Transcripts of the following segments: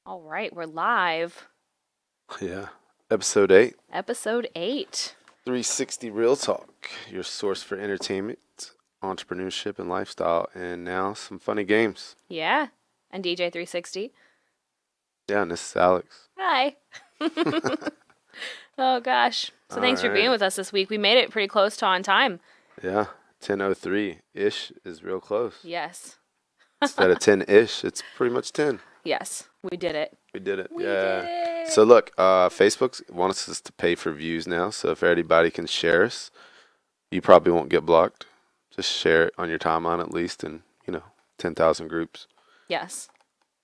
All right, we're live. Yeah. Episode 8. Episode 8. 360 Real Talk, your source for entertainment, entrepreneurship, and lifestyle. And now some funny games. Yeah. And DJ 360. Yeah, and this is Alex. Hi. Oh, gosh. So thanks for being with us this week. We made it pretty close to on time. Yeah. 10:03-ish is real close. Yes. Instead of 10-ish, it's pretty much 10. Yes, we did it. We did it. We yeah. did it. So look, Facebook wants us to pay for views now. So if anybody can share us, you probably won't get blocked. Just share it on your timeline at least in, 10,000 groups. Yes.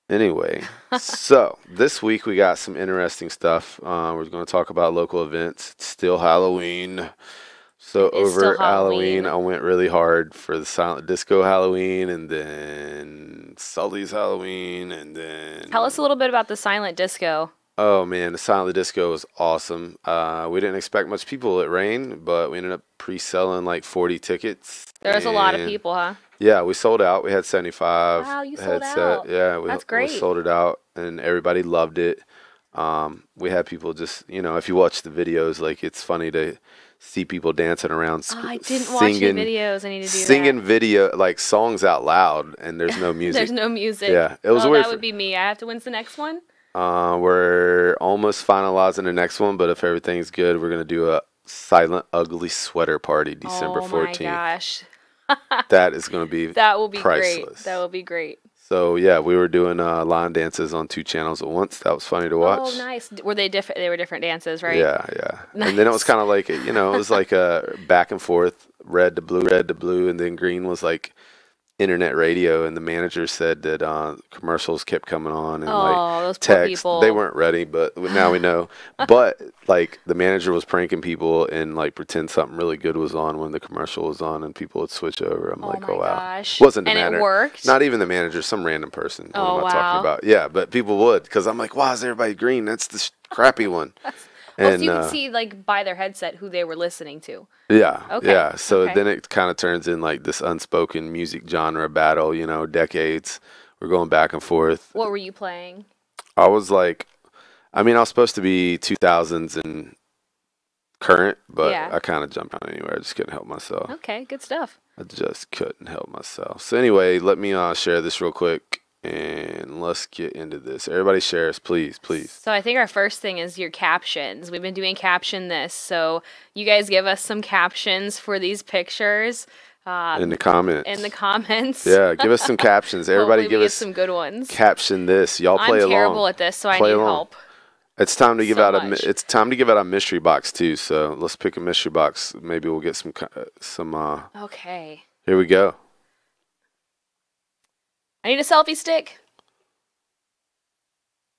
Anyway, so this week we got some interesting stuff. We're going to talk about local events. It's still Halloween. So It is over still Halloween. I went really hard for the silent disco Halloween and then Sully's Halloween and then... Tell us a little bit about the silent disco. Oh, man, the silent disco was awesome. We didn't expect much people. It rained, but we ended up pre-selling like 40 tickets. There was a lot of and people, huh? Yeah, we sold out. We had 75. Wow, you sold out. Yeah, That's great. We sold it out, and everybody loved it. We had people just, if you watch the videos, like it's funny to see people dancing around, I didn't watch any videos. I need to do singing that. video like songs out loud, and there's no music. There's no music. Yeah, it was weird. That would be me. I have to. When's the next one? We're almost finalizing the next one, but if everything's good, we're gonna do a silent ugly sweater party December 14th. Oh my gosh. That is going to be That will be priceless. great. That will be great. So yeah, we were doing line dances on 2 channels at once. That was funny to watch. Oh, nice. Were they different? They were different dances, right? Yeah, yeah. Nice. And then it was kind of like, it was like a back and forth, red to blue, and then green was like internet radio. And the manager said that commercials kept coming on and those poor text. people. They weren't ready, but now we know. But like the manager was pranking people and like pretend something really good was on when the commercial was on, and people would switch over. I'm like, oh wow, gosh. Wasn't the And manager? It worked. Not even the manager, some random person. What Oh, am I wow. talking about? Yeah, but people would, because I'm like, why is everybody green? That's the crappy one. So you could see like by their headset who they were listening to. Yeah. Okay, Yeah. So okay. then it kind of turns in like this unspoken music genre battle, decades. We're going back and forth. What were you playing? I was like, I was supposed to be 2000s and current, but Yeah. I kind of jumped on anywhere. I just couldn't help myself. Okay, good stuff. I just couldn't help myself. So anyway, let me share this real quick and let's get into this. Everybody share us, please, please. So I think our first thing is your captions. We've been doing caption this, so you guys give us some captions for these pictures. In the comments. In the comments. Yeah, give us some captions. Everybody Hopefully give we us get some good ones. caption this. Y'all play I'm along. terrible at this, so I Play need along. help. It's time to give So out much. it's time to give out a mystery box too. So let's pick a mystery box. Maybe we'll get some. Okay. Here we go. I need a selfie stick.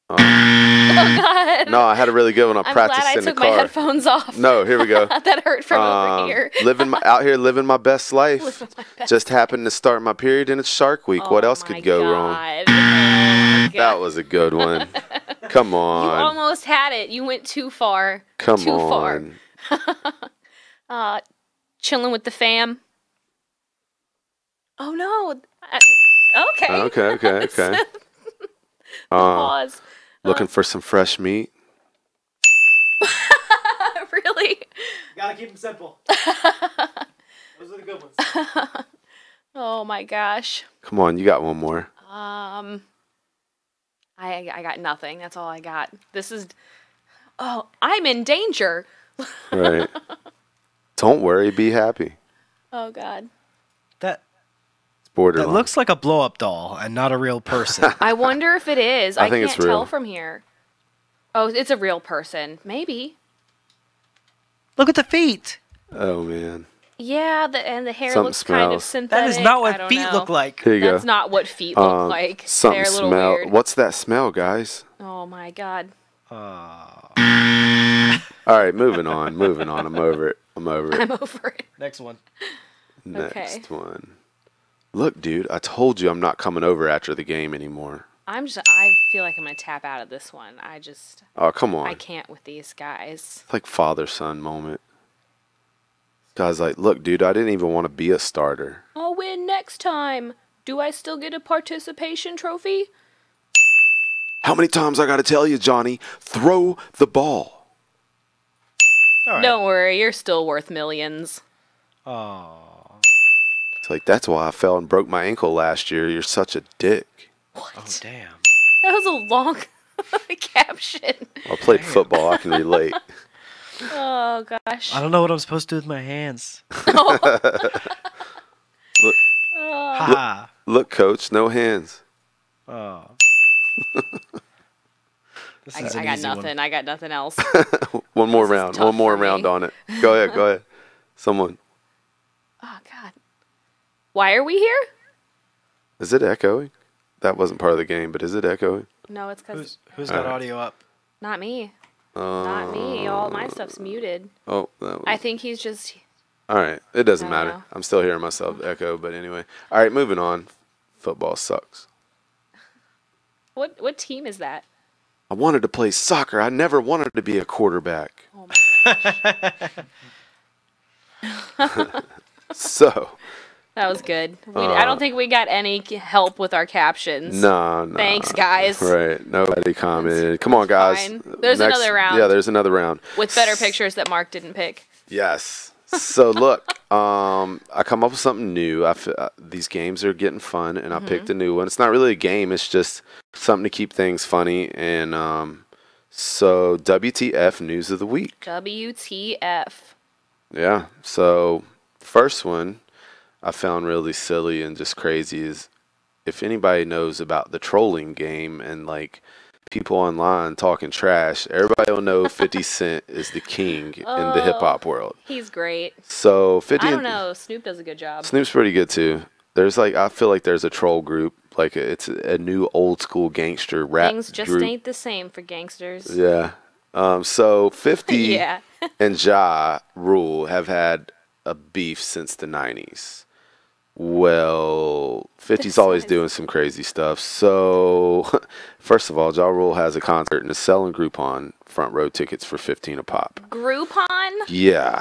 Oh. Oh God. No, I had a really good one. I I'm practiced glad I in the took my car. headphones off. No, here we go. That hurt from over here. Out here living my best life. Living my best Just happened to start my period and it's Shark Week. What Oh else my could go wrong? God. Oh my That God. was a good one. Come You on. almost had it. You went too far. Come too on. far. Chilling with the fam. Oh no. Okay. Okay. Pause. Looking for some fresh meat. Really? Gotta keep them simple. Those are the good ones. Oh my gosh. Come on, you got one more. I got nothing. That's all I got. This is. Oh, I'm in danger. Right. Don't worry, be happy. Oh God. That Borderline. looks like a blow-up doll and not a real person. I wonder if it is. I think can't it's real. tell from here. Oh, it's a real person. Maybe. Look at the feet. Oh man. Yeah, and the hair Something looks kind of smells. synthetic. That is not I what don't feet know. look like. Here you That's go. not what feet look like. Something They're a little smell. weird. What's that smell, guys? Oh my God. All right, moving on. I'm over it. I'm over it. Next one. Next one. Look, dude, I told you I'm not coming over after the game anymore. I feel like I'm gonna tap out of this one. Oh, come on. I can't with these guys. It's like father-son moment. Guy's like, look, dude, I didn't even want to be a starter. I'll win next time. Do I still get a participation trophy? How many times I got to tell you, Johnny? Throw the ball. All right. Don't worry, you're still worth millions. Oh. It's like, that's why I fell and broke my ankle last year. You're such a dick. What? Oh, damn. That was a long caption. I played football. I can relate. Oh, gosh. I don't know what I'm supposed to do with my hands. Look, Ha. look, coach, no hands. Oh. This I is an got easy one. nothing. I got nothing else. One more This is round. tough One more for me. round on it. Go ahead. Go ahead. Someone. Oh, God. Why are we here? Is it echoing? That wasn't part of the game, but is it echoing? No, it's because Who's got audio up? not me. Not me. All my stuff's muted. Oh, that was, I think he's just... all right. It doesn't I don't matter. know. I'm still hearing myself echo, but anyway. All right, moving on. Football sucks. What team is that? I wanted to play soccer. I never wanted to be a quarterback. Oh, my gosh. So, That was good. I don't think we got any help with our captions. no. Thanks, guys. Right. Nobody commented. Come on, guys. fine. There's another round. Yeah, there's another round. With better pictures that Mark didn't pick. Yes. So look, I come up with something new. These games are getting fun, and I picked a new one. It's not really a game. It's just something to keep things funny. And so WTF News of the Week. WTF. Yeah. So first one I found really silly and just crazy is if anybody knows about the trolling game and like people online talking trash, everybody will know 50 Cent is the king in the hip hop world. He's great. So 50 I don't know. Snoop does a good job. Snoop's pretty good too. There's like I feel like there's a troll group, like it's a new old school gangster rap Things just group. ain't the same for gangsters. Yeah. So 50 Yeah. and Ja Rule have had a beef since the 90s. Well, 50's always doing some crazy stuff. So, first of all, Ja Rule has a concert and is selling Groupon front row tickets for $15 a pop. Groupon? Yeah.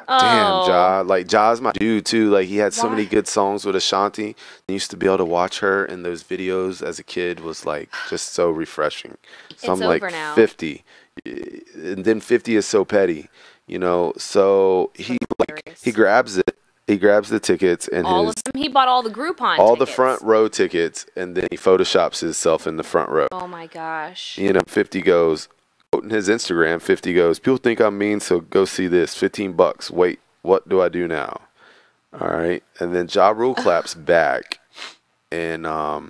Damn, Ja. Like, Ja's my dude, too. Like, he had so many Why? good songs with Ashanti. I used to be able to watch her in those videos as a kid was, like, just so refreshing. So It's I'm like, over now. 50. And then 50 is so petty, you know? So he hilarious. grabs it. He grabs the tickets and All of them? He bought all the Groupon all the tickets. front row tickets, and then he photoshops himself in the front row. Oh, my gosh. You know, 50 goes, quoting his Instagram, 50 goes, people think I'm mean, so go see this. $15. Wait, what do I do now? All right. And then Ja Rule claps back. And, oh,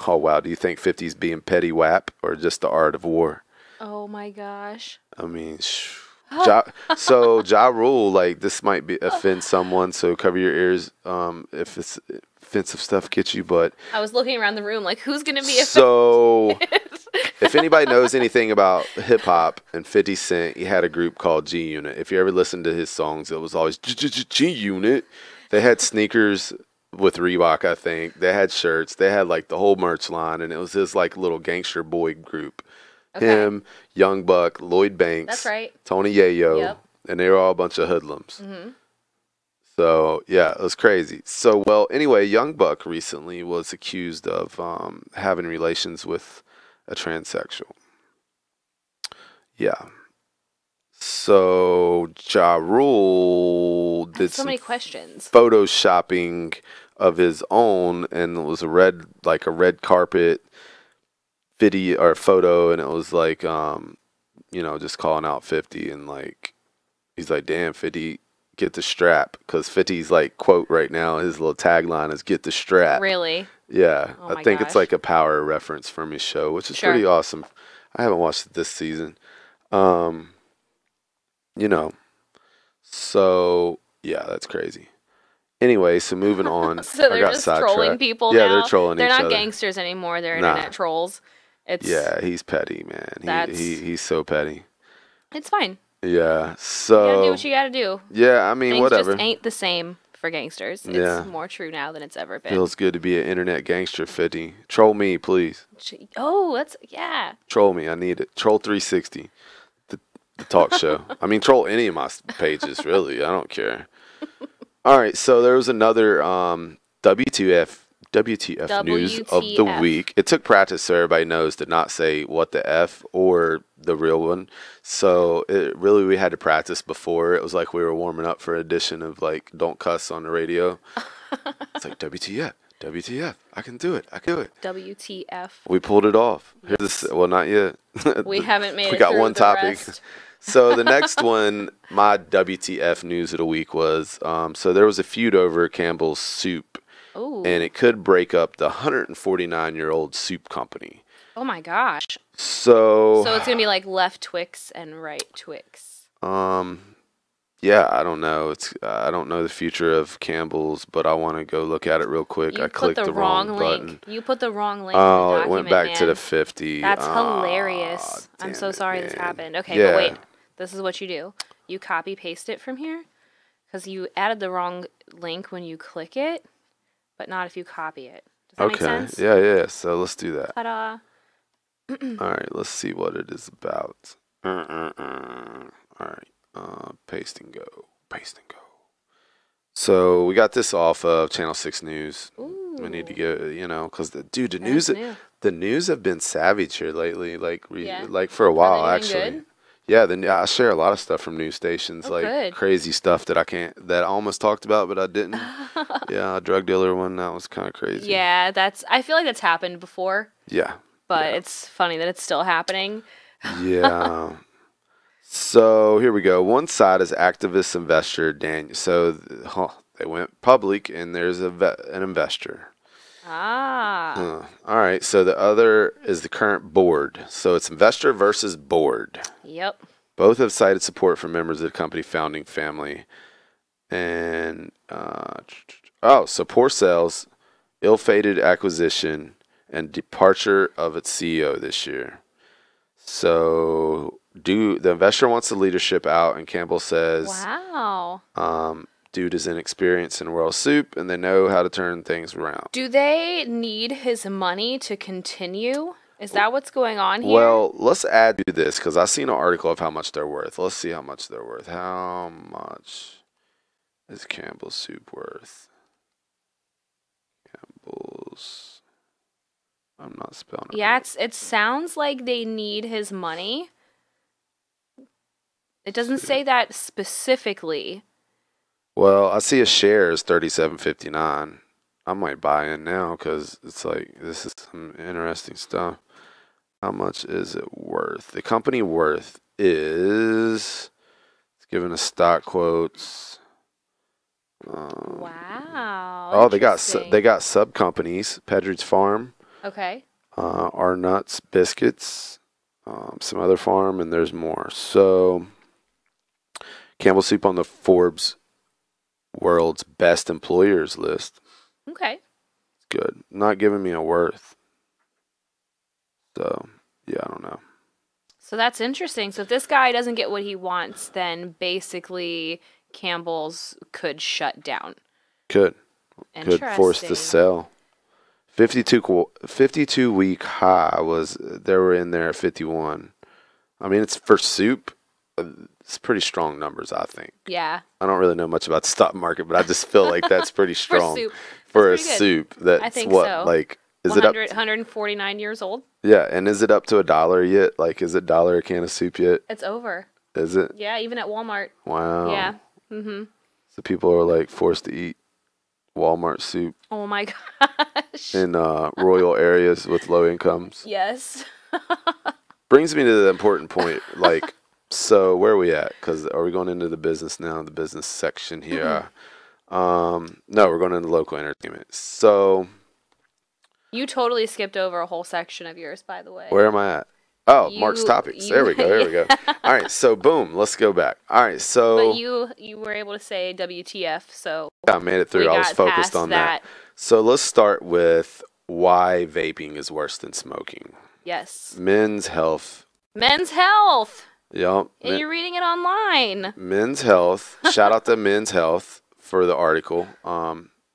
wow. Do you think 50's being petty wap or just the art of war? Oh, my gosh. I mean, so Ja Rule, like, this might be offend someone, so cover your ears if it's offensive stuff gets you, but I was looking around the room like, who's going to be offended? so if anybody knows anything about hip hop and 50 Cent, he had a group called G Unit. If you ever listened to his songs, it was always G Unit. They had sneakers with Reebok, I think. They had shirts. They had like the whole merch line, and it was his like little gangster boy group. Okay. Him, Young Buck, Lloyd Banks, That's right. Tony Yayo, Yep. and they were all a bunch of hoodlums. Mm-hmm. So, yeah, it was crazy. So, well, anyway, Young Buck recently was accused of having relations with a transsexual. Yeah. So, Ja Rule did So some many questions. photoshopping of his own, and it was a red carpet video or photo, and it was like, you know, just calling out 50, and like, he's like, damn, 50, get the strap, because 50's like quote right now, his little tagline is get the strap. Really? Yeah, Oh I my think gosh. it's like a Power reference from his show, which is Sure. pretty awesome. I haven't watched it this season. You know, so yeah, that's crazy. Anyway, so moving on. So I they're got just trolling sidetracked. people Yeah, now? they're trolling They're each not other. gangsters anymore. They're Nah. internet trolls. It's Yeah, he's petty, man. That's- He's so petty. It's fine. Yeah, You so gotta do what you gotta do. yeah, I mean, Things whatever. just ain't the same for gangsters. It's Yeah. more true now than it's ever been. Feels good to be an internet gangster, 50. Troll me, please. Oh, that's yeah. Troll me. I need it. Troll 360, the talk show. I mean, troll any of my pages, really. I don't care. All right, so there was another WTF WTF news of the WTF. week. It took practice so everybody knows to not say what the F or the real one. So we had to practice before. It was like we were warming up for an edition of like Don't Cuss on the radio. It's like WTF, WTF. I can do it. I can do it. WTF. We pulled it off. Yes. Well, not yet. We haven't made We it got through one the topic. rest. So the next one, my WTF news of the week was, so there was a feud over Campbell's soup. Ooh. And it could break up the 149-year-old soup company. Oh my gosh. So it's gonna be like left Twix and right Twix. Yeah, I don't know. I don't know the future of Campbell's, but I want to go look at it real quick. I clicked the wrong button. link. You put the wrong link. Oh, in the it document, went back to man. the 50. That's hilarious. I'm damn so it, sorry this man. happened. Okay, Yeah. but wait. This is what you do. You copy paste it from here because you added the wrong link when you click it, but not if you copy it. Does that make sense? Yeah. So let's do that. Ta-da. All right, let's see what it is about. All right, paste and go. So we got this off of Channel 6 News. Ooh. We need to get, because the That's news, new. the news have been savage here lately, Yeah. like for a while doing actually. good? Yeah, I share a lot of stuff from news stations, Oh, like good. crazy stuff that I almost talked about, but I didn't. Yeah, a drug dealer one, that was kind of crazy. Yeah, I feel like that's happened before, Yeah. but it's funny that it's still happening. Yeah. So here we go. One side is activist investor Daniel. So they went public, and there's an investor. Ah. All right. So the other is the current board. So it's investor versus board. Yep. Both have cited support from members of the company founding family. And so poor sales, ill-fated acquisition, and departure of its CEO this year. So the investor wants the leadership out, and Campbell says, Wow. dude is inexperienced in world soup, and they know how to turn things around. Do they need his money to continue? Is that what's going on here? Well, let's add to this, because I seen an article of how much they're worth. Let's see how much they're worth. How much is Campbell's soup worth? Campbell's. I'm not spelling it. Yeah, right. it sounds like they need his money. It doesn't say that specifically. Well, I see a share is $37.59. I might buy in now because it's like this is some interesting stuff. How much is it worth? The company worth is, it's giving us stock quotes. Wow. Oh, they got interesting. sub companies. Pedridge Farm, Okay. Our Nuts Biscuits, some other farm, and there's more. So Campbell Soup on the Forbes World's Best Employers list. Okay. Good. Not giving me a worth. So, yeah, I don't know. So that's interesting. So if this guy doesn't get what he wants, then basically Campbell's could shut down. Could force Interesting. to sell. 52 week high was, they were in there at 51. I mean, it's for soup. It's pretty strong numbers, I think. Yeah. I don't really know much about the stock market, but I just feel like that's pretty strong soup. for a That's pretty good. soup. That's I think what so. like is it up? 149 years old. Yeah, and is it up to $1 yet? Like, is it $1 a can of soup yet? It's over. Is it? Yeah, even at Walmart. Wow. Yeah. Mm-hmm. So people are like forced to eat Walmart soup Oh my gosh. in rural areas with low incomes. Yes. Brings me to the important point. Like, so where are we at? Because are we going into the business now? The business section here. No, we're going into local entertainment. So You totally skipped over a whole section of yours, by the way. where am I at? Oh, Mark's topics. There we go. There we go. All right. So boom. Let's go back. All right. So But you were able to say WTF, so yeah, I made it through. we I was got focused past on that. So let's start with why vaping is worse than smoking. Yes. Men's health. Men's health. Yep. And you're reading it online. Men's Health. Shout out to Men's Health for the article.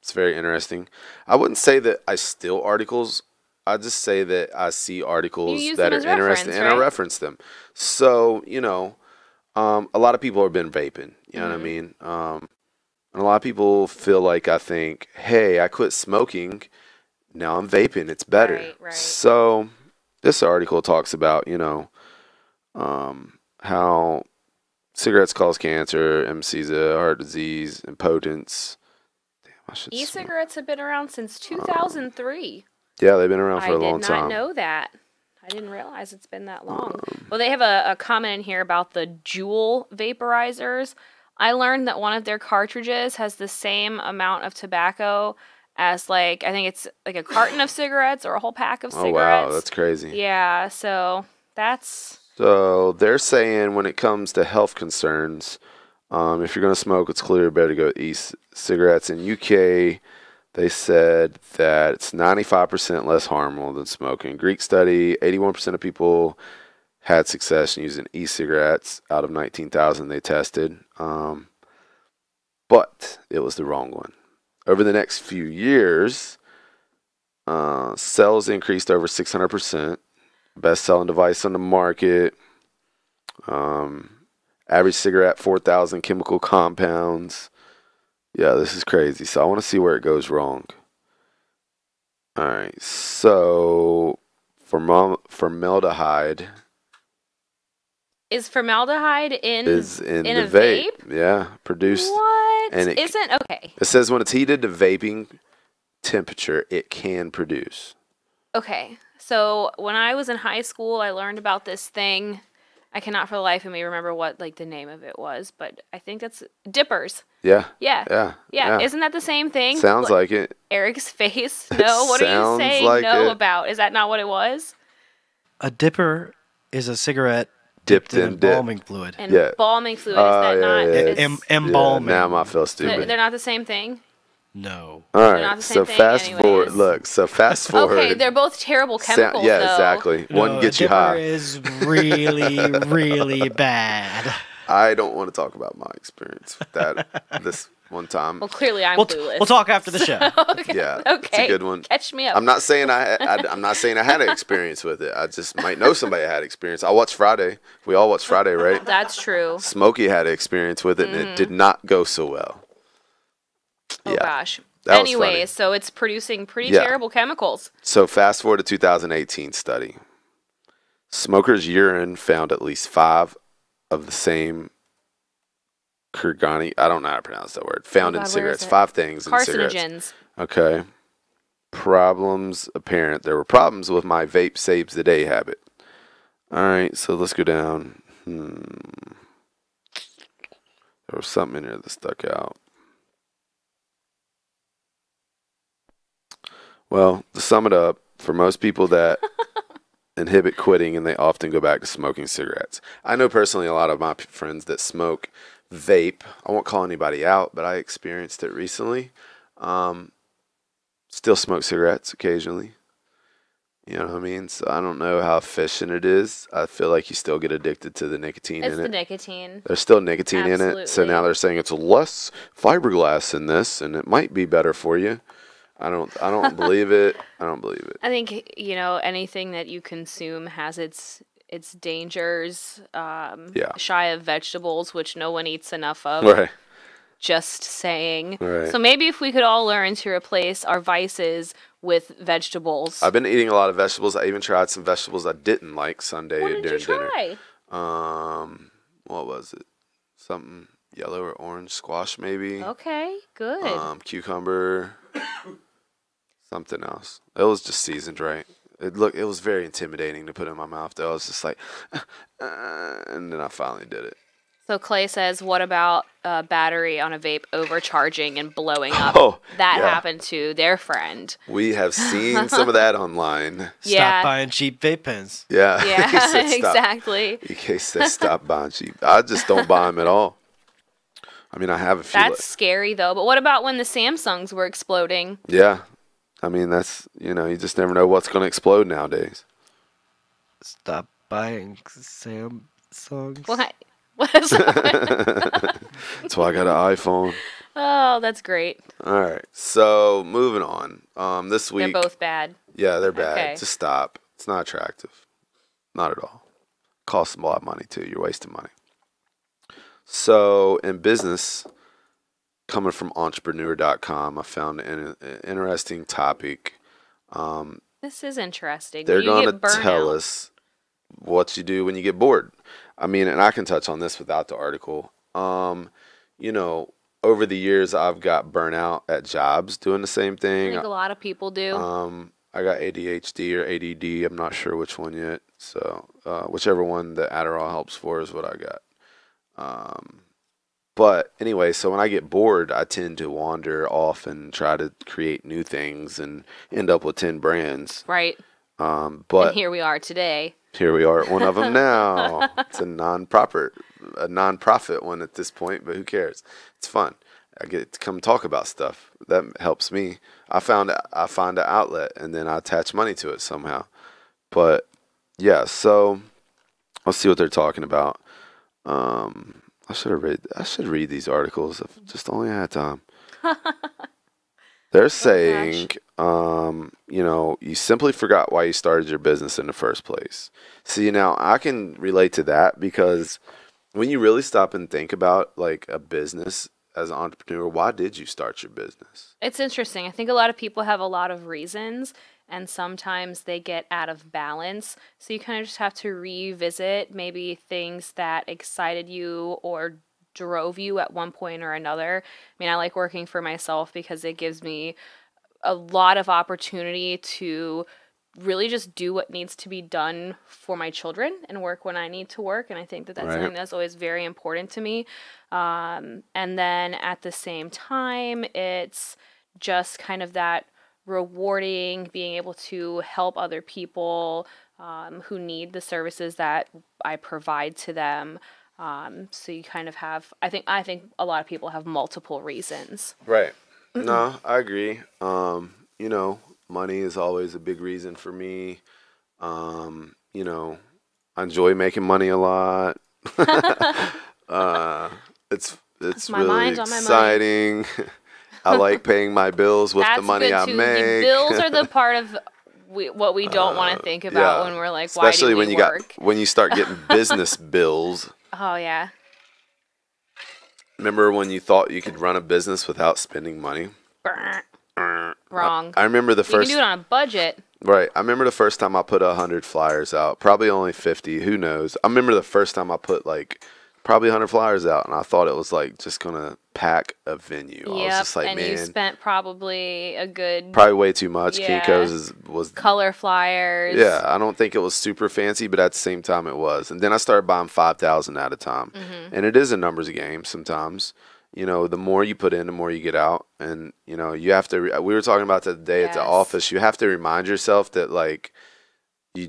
It's very interesting. I wouldn't say that I steal articles. I just say that I see articles use that them are as interesting reference, and I right? reference them. So, a lot of people have been vaping. You know what I Mhm. mean? And a lot of people feel like I think, hey, I quit smoking now I'm vaping. It's better. Right. So this article talks about, how cigarettes cause cancer, MCs, heart disease, impotence. Damn, I should smoke. E-cigarettes have been around since 2003. Yeah, they've been around for a long time. I did not know that. I didn't realize it's been that long. Well, they have a comment in here about the Juul vaporizers. I learned that one of their cartridges has the same amount of tobacco as, I think it's like a carton of cigarettes or a whole pack of cigarettes. Oh, wow, that's crazy. Yeah, so that's... So they're saying when it comes to health concerns, if you're going to smoke, it's clear better to go with e-cigarettes. In UK, they said that it's 95% less harmful than smoking. Greek study, 81% of people had success in using e-cigarettes out of 19,000 they tested. But it was the wrong one. Over the next few years, sales increased over 600%. Best-selling device on the market. Average cigarette, 4,000 chemical compounds. Yeah, this is crazy. So I want to see where it goes wrong. All right. So formaldehyde is formaldehyde in the a vape. Yeah, produced. What? And Isn't okay. It says when it's heated to vaping temperature, it can produce. Okay. So when I was in high school, I learned about this thing. I cannot for the life of me remember what the name of it was, but I think that's dippers. Yeah. Yeah. Isn't that the same thing? Sounds like it. Eric's face. No. What are you saying like no it. about? Is that not what it was? A dipper is a cigarette dipped in dip. embalming fluid. And embalming fluid, is that not? Yeah. Embalming. Yeah, now I feel stupid. They're not the same thing? No. All They're right. not the same So thing fast anyways. forward. Look. So fast forward. Okay, they're both terrible chemicals, yeah, though. exactly. No, One gets you dipper high. is really, really bad. I don't want to talk about my experience with that this one time. Well, clearly I'm We'll clueless. We'll talk after the show. Okay. Yeah, Okay. it's a good one. Catch me up. I'm not saying I'm not saying I had an experience with it. I just might know somebody that had experience. I watched Friday. We all watched Friday, right? That's true. Smokey had an experience with it, and it did not go so well. Oh, gosh. That was funny. Anyways, so it's producing pretty terrible chemicals. So fast forward to 2018 study. Smokers' urine found at least 5 of the same kurgani. I don't know how to pronounce that word. Found in cigarettes. 5 things in cigarettes. Carcinogens. Okay. Problems apparent. There were problems with my vape saves the day habit. All right, so let's go down. There was something in here that stuck out. Well, to sum it up, for most people that inhibit quitting and they often go back to smoking cigarettes. I know personally a lot of my friends that smoke vape. I won't call anybody out, but I experienced it recently. Still smoke cigarettes occasionally. You know what I mean? So I don't know how efficient it is. I feel like you still get addicted to the nicotine in it. It's the nicotine. There's still nicotine in it. So Absolutely. now they're saying it's less fiberglass in this and it might be better for you. I don't believe it. I don't believe it. I think, anything that you consume has its dangers. Shy of vegetables, which no one eats enough of. Right. Just saying. Right. So maybe if we could all learn to replace our vices with vegetables. I've been eating a lot of vegetables. I even tried some vegetables I didn't like Sunday What did during you try? dinner. What was it? Something yellow or orange squash maybe. Okay, good. Cucumber. Something else. It was just seasoned right. It was very intimidating to put in my mouth though. I was just like, and then I finally did it. So Clay says, what about a battery on a vape overcharging and blowing up? Oh, that yeah. happened to their friend. We have seen some of that online. Yeah. Stop buying cheap vape pens. Yeah. Yeah, He said stop. exactly. He said stop buying cheap. I just don't buy them at all. I mean, I have a few. That's scary though. But what about when the Samsungs were exploding? Yeah. I mean, that's, you just never know what's going to explode nowadays. Stop buying Samsungs. What? What is That's why I got an iPhone. Oh, that's great. All right. So, moving on. This week. They're both bad. Yeah, they're bad. Okay. Just stop. It's not attractive. Not at all. Costs a lot of money, too. You're wasting money. So, in business, coming from entrepreneur.com, I found an interesting topic. This is interesting. They're When you going to get burnout, tell us what you do when you get bored. I mean, and I can touch on this without the article. You know, over the years, I've got burnout at jobs doing the same I thing. think a lot of people do. I got ADHD or ADD. I'm not sure which one yet. So, whichever one the Adderall helps for is what I got. But anyway, so when I get bored, I tend to wander off and try to create new things and end up with 10 brands. Right. But And here we are today. here we are at one of them now. It's a non-profit one at this point, but who cares? It's fun. I get to come talk about stuff. That helps me. I find an outlet, and then I attach money to it somehow. But yeah, so let's see what they're talking about. I should read these articles if just only I had time. They're saying, you know, you simply forgot why you started your business in the first place. See, now I can relate to that because when you really stop and think about like a business as an entrepreneur, why did you start your business? It's interesting. I think a lot of people have a lot of reasons, and sometimes they get out of balance. So you kind of just have to revisit maybe things that excited you or drove you at one point or another. I mean, I like working for myself because it gives me a lot of opportunity to really just do what needs to be done for my children and work when I need to work. And I think that that's Right. something that's always very important to me. And then at the same time, it's just kind of that rewarding, being able to help other people who need the services that I provide to them. So you kind of have, I think a lot of people have multiple reasons. Right. No, I agree. You know, money is always a big reason for me. You know, I enjoy making money a lot. It's My really mind's on my money. exciting. I like paying my bills with the That's money good I too. make. The bills are the part of what we don't want to think about yeah. when we're like, Especially why do we work? when you start getting business bills. Oh yeah. Remember when you thought you could run a business without spending money? Wrong. I remember the You can first do it on a budget. Right. I remember the first time I put 100 flyers out. Probably only 50. Who knows? I remember the first time I put like probably 100 flyers out, and I thought it was like just gonna pack a venue. I was Yep. just like, And man, you spent probably a good probably way too much. Yeah. Kinko's was color flyers. yeah. I don't think it was super fancy, but at the same time it was. And then I started buying 5,000 at a time, Mm-hmm. and it is a numbers game sometimes. You know, the more you put in, the more you get out, and you know you have to. We were talking about that today at the Yes. office. You have to remind yourself that like. You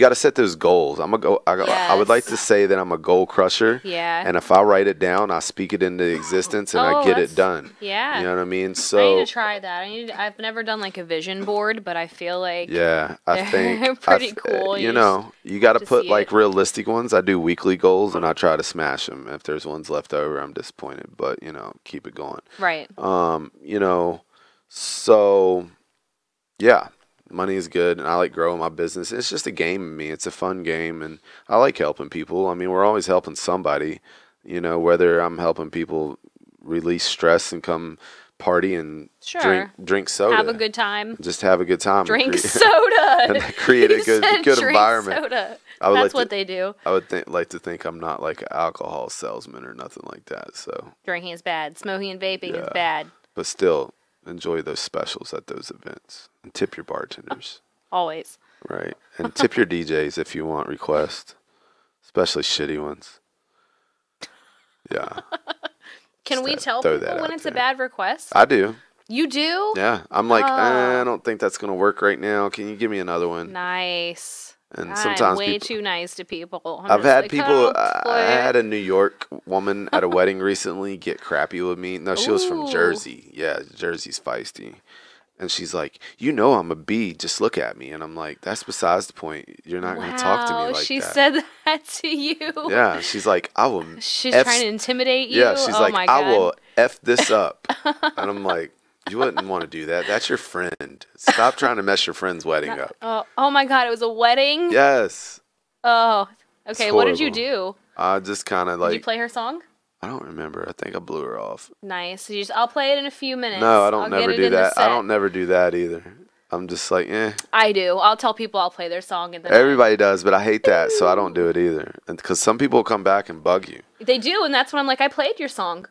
got to set those goals. I would like to Yes. say that I'm a goal crusher. Yeah. And if I write it down, I speak it into existence and I Oh, get that's- it done. Yeah. You know what I mean? I So need to try that. I've never done like a vision board, but I feel like yeah, I they're think pretty cool. You know, you got to to put see like it. realistic ones. I do weekly goals and I try to smash them. If there's ones left over, I'm disappointed, but you know, keep it going. right. You know, so yeah. Money is good, and I like growing my business. It's just a game in me. It's a fun game, and I like helping people. I mean, we're always helping somebody, you know, whether I'm helping people release stress and come party and Sure. drink soda. Have a good time. Just have a good time. Drink and soda. and create a You good said drink environment. Soda. I would That's like what they do. I would like to think I'm not like an alcohol salesman or nothing like that. So, Drinking is bad. Smoking and vaping is Yeah. bad. but still, enjoy those specials at those events and tip your bartenders. Always. Right. And tip your DJs if you want requests, especially shitty ones. Yeah. Can Just we to tell throw people that when out it's there. a bad request? I do. You do? Yeah. I'm like, Oh. I don't think that's going to work right now. Can you give me another one? Nice. And I'm sometimes way people, too nice to people. I'm I've just had like, people, "Oh, I play it." had a New York woman at a wedding recently get crappy with me. No, she was from Ooh. Jersey. Yeah. Jersey's feisty. And she's like, you know, I'm a B. Just look at me. And I'm like, that's besides the point. You're not going to talk to me Wow, like she that. said that to you. Yeah. She's like, I will. She's F- trying to intimidate you. Yeah, she's oh like, my I God. will F this up. And I'm like, you wouldn't want to do that. That's your friend. Stop trying to mess your friend's wedding up. Oh my God! It was a wedding. Yes. Oh. Okay. What did you horrible. do? I just kind of Did you like, play her song? I don't remember. I think I blew her off. Nice. I'll play it in a few minutes. No, I don't I'll get never it do in the that. I set. don't never do that either. I'm just like, eh. I do. I'll tell people I'll play their song and then Everybody does, but I hate that, so I don't do it either. And because some people come back and bug you. they do, and that's when I'm like, I played your song.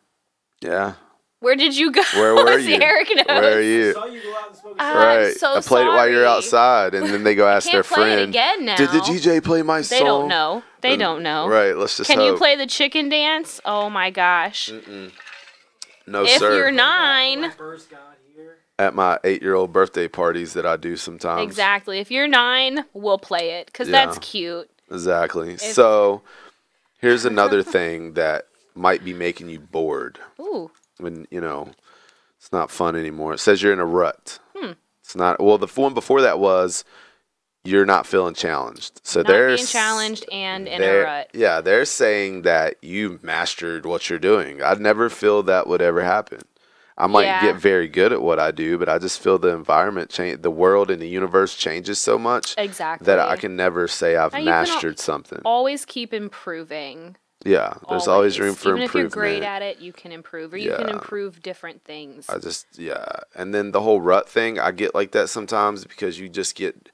Yeah. Where did you go? Where were See, you? Eric knows. Where are I you? saw you go out and smoke a I'm cigarette. Right. so I played it while you're sorry. outside, and then they go ask their Can't play it friend. again now. Did the DJ play my song? They don't know. They And- don't know. Right. Let's just Can you hope. play the chicken dance? Oh my gosh. No, If sir. you're When 9, I first got here. At my 8-year-old birthday parties that I do sometimes. exactly. If you're 9, we'll play it because Yeah. that's cute. Exactly. So, here's another thing that might be making you bored. Ooh. When, it's not fun anymore. It says you're in a rut. It's not. Well, the one before that was you're not feeling challenged. So Not there's being challenged and in a they're- rut. Yeah, they're saying that you mastered what you're doing. I'd never feel that would ever happen. I might Yeah. get very good at what I do, but I just feel the environment change, the world and the universe changes so much Exactly. that I can never say I've And you can mastered something. always keep improving. Yeah, there's always room for Even improvement. if you're great at it, you can improve, or you can Yeah. improve different things. And then the whole rut thing, I get like that sometimes because you just get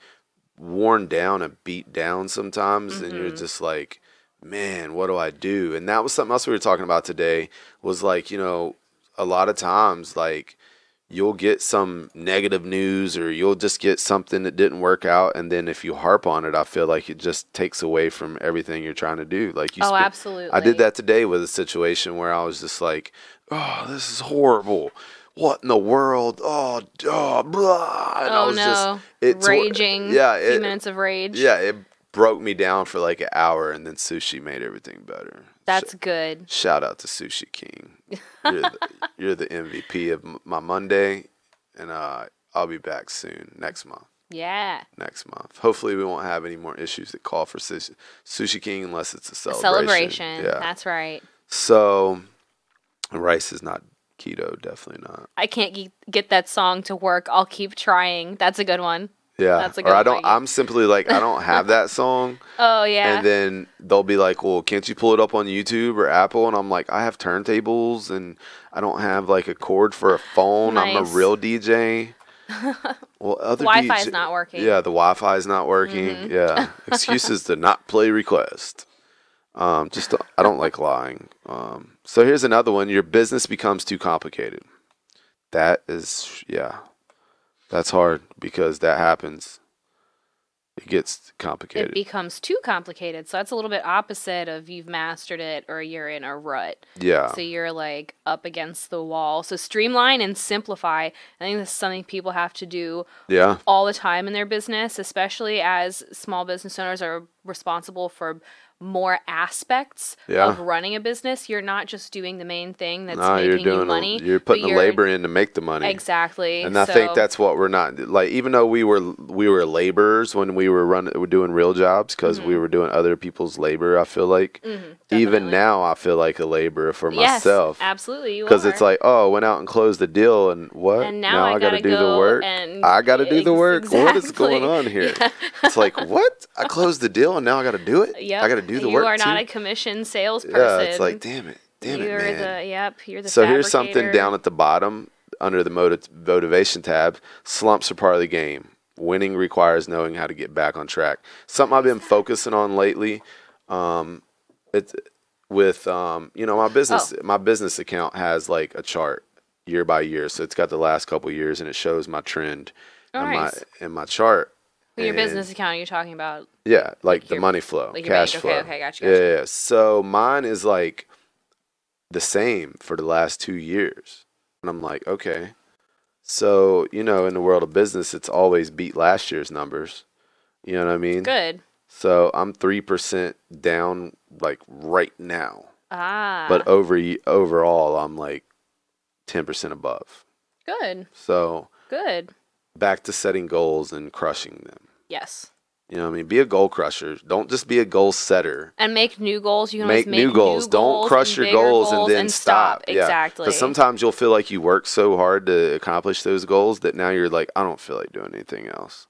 worn down and beat down sometimes, and you're just like, man, what do I do? And that was something else we were talking about today, was like, a lot of times, like, you'll get some negative news or you'll just get something that didn't work out, and then if you harp on it, I feel like it just takes away from everything you're trying to do. Like you Absolutely. I did that today with a situation where I was just like, oh, this is horrible. What in the world? Oh, blah. And I was just raging. Yeah, a few minutes of rage. Yeah, it broke me down for like an hour, and then sushi made everything better. That's good. Shout out to Sushi King. You're the MVP of my Monday, and I'll be back soon next month. Yeah. Next month. Hopefully, we won't have any more issues that call for Sushi King unless it's a A celebration. celebration. Yeah. That's right. So, rice is not keto. Definitely not. I can't get that song to work. I'll keep trying. That's a good one. Yeah. That's a Or good I don't. one. I'm simply like I don't have that song. Oh, yeah. And then they'll be like, well, can't you pull it up on YouTube or Apple? And I'm like, I have turntables and I don't have like a cord for a phone. I'm a Nice. real DJ. Well, other Wi-Fi's DJ not working. Yeah, the Wi-Fi is not working. Yeah. Excuses to not play request. I don't like lying. So here's another one. Your business becomes too complicated. That is, that's hard because that happens. It gets complicated. It becomes too complicated. So that's a little bit opposite of you've mastered it or you're in a rut. Yeah. So you're like up against the wall. So streamline and simplify. I think this is something people have to do Yeah. all the time in their business, especially as small business owners are responsible for more aspects Yeah. of running a business. You're not just doing the main thing that's No, you're making you doing money. you're but putting the labor in to make the money. Exactly. And I think that's what we're not like. Even though we were laborers when we were doing real jobs because we were doing other people's labor. I feel like even definitely. now I feel like a laborer for yes, myself absolutely. You because are. it's like, oh, went out and closed the deal and what? And now I got to gotta do the go work. and- I got to do the work. What is Exactly. going on here? Yeah. It's like what? I closed the deal and now I got to do it. Yep. I got to do the you work. You are not too? a commission salesperson. Yeah, it's like damn it, you're man. You're the So here's something fabricator. down at the bottom under the motivation tab. Slumps are part of the game. Winning requires knowing how to get back on track. Something I've been focusing on lately. It's with my business. My business account has like a chart year by year, so it's got the last couple years and it shows my trend Nice. in my chart. Your And- business account you're talking about. Yeah, like the your- money flow, like your cash bank. flow. Okay, gotcha. Yeah. So mine is like the same for the last 2 years. And I'm like, okay. So, in the world of business, it's always beat last year's numbers. You know what I mean? Good. So I'm 3% down like right now. Ah. But overall, I'm like 10% above. Good. So Good. back to setting goals and crushing them. Yes. You know what I mean? Be a goal crusher. Don't just be a goal setter. And make new goals. You can Make always make new goals. Don't crush and your bigger goals and then stop. Yeah. Exactly. Because sometimes you'll feel like you work so hard to accomplish those goals that now you're like, I don't feel like doing anything else.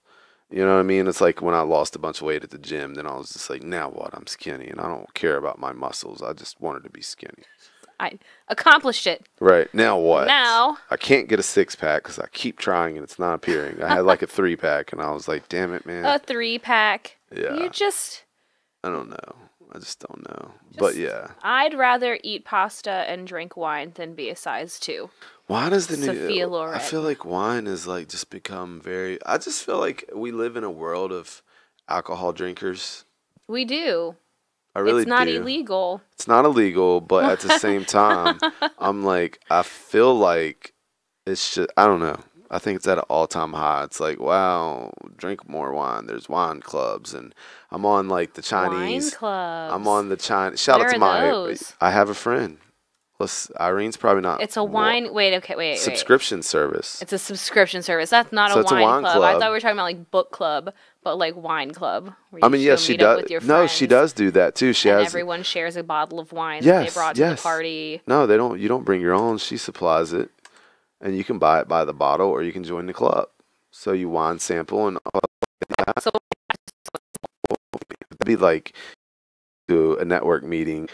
You know what I mean? It's like when I lost a bunch of weight at the gym, then I was just like, now what? I'm skinny and I don't care about my muscles. I just wanted to be skinny. I accomplished it. Right. Now what? Now I can't get a 6-pack because I keep trying and it's not appearing. I had like a 3-pack and I was like, damn it, man. a 3-pack. Yeah. You just. I don't know. I just don't know. But yeah. I'd rather eat pasta and drink wine than be a size 2. Wine is the new. Sophia Loren. I feel like wine is like just become very. I just feel like we live in a world of alcohol drinkers. We do. I really It's not do. illegal. It's not illegal, but at the same time, I'm like, I feel like it's just. I don't know. I think it's at an all-time high. It's like, wow, drink more wine. There's wine clubs, and I'm on like the Chinese. Wine clubs. I'm on the China. Shout out Where to are my. those? I have a friend. Irene's probably not. It's a wine. Wait. Subscription service. It's a subscription service. That's not So a it's a wine wine club. club. I thought we were talking about like book club, but like wine club. Where I you mean, just yeah, go she meet up does. with your No, she friends, does do that too. She and has. everyone shares a bottle of wine that Yes, they brought to yes. the party. No, they don't. You don't bring your own. She supplies it, and you can buy it by the bottle, or you can join the club. So you wine sample, and So it'd be like to a network meeting,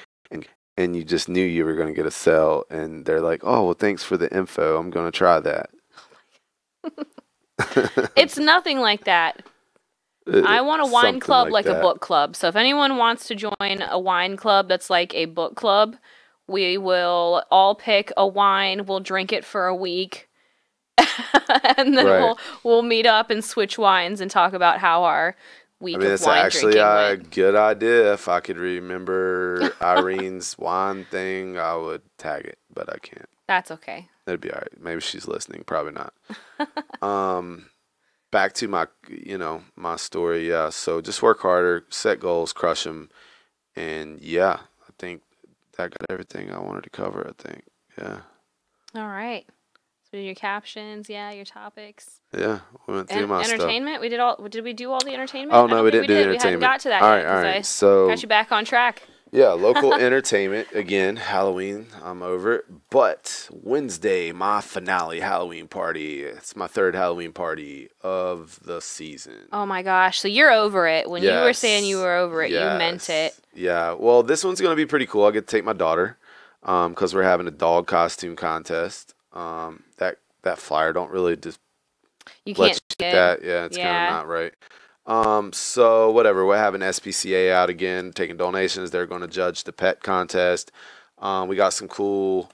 and you just knew you were going to get a sell, and they're like, "Oh, well, thanks for the info. I'm going to try that." it's nothing like that. I want a wine Something club like a that. book club. So if anyone wants to join a wine club that's like a book club, we will all pick a wine. We'll drink it for a week, and then Right. we'll meet up and switch wines and talk about how our week I mean, of it's wine actually drinking a went. good idea. If I could remember Irene's wine thing, I would tag it, but I can't. That's okay. That'd be all right. Maybe she's listening. Probably not. Back to my story. Yeah. So just work harder, set goals, crush them, and yeah, I think that got everything I wanted to cover. I think. Yeah. All right. So your captions, yeah, your topics. Yeah. We went through my stuff. Entertainment. We did all. Did we do all the entertainment? Oh I no, don't we think didn't do the We haven't entertainment. got to that all yet. right. All 'cause right. I So got you back on track. yeah, local entertainment again. Halloween, I'm over it. But Wednesday, my finale Halloween party. It's my 3rd Halloween party of the season. Oh my gosh! So you're over it. When you were saying you Yes, were over it, you meant it. Yeah. Well, this one's gonna be pretty cool. I get to take my daughter, because we're having a dog costume contest. That flyer don't really just You let can't you see get it. that. Yeah, it's kind of not right. So whatever, we're having SPCA out again, taking donations. They're going to judge the pet contest. We got some cool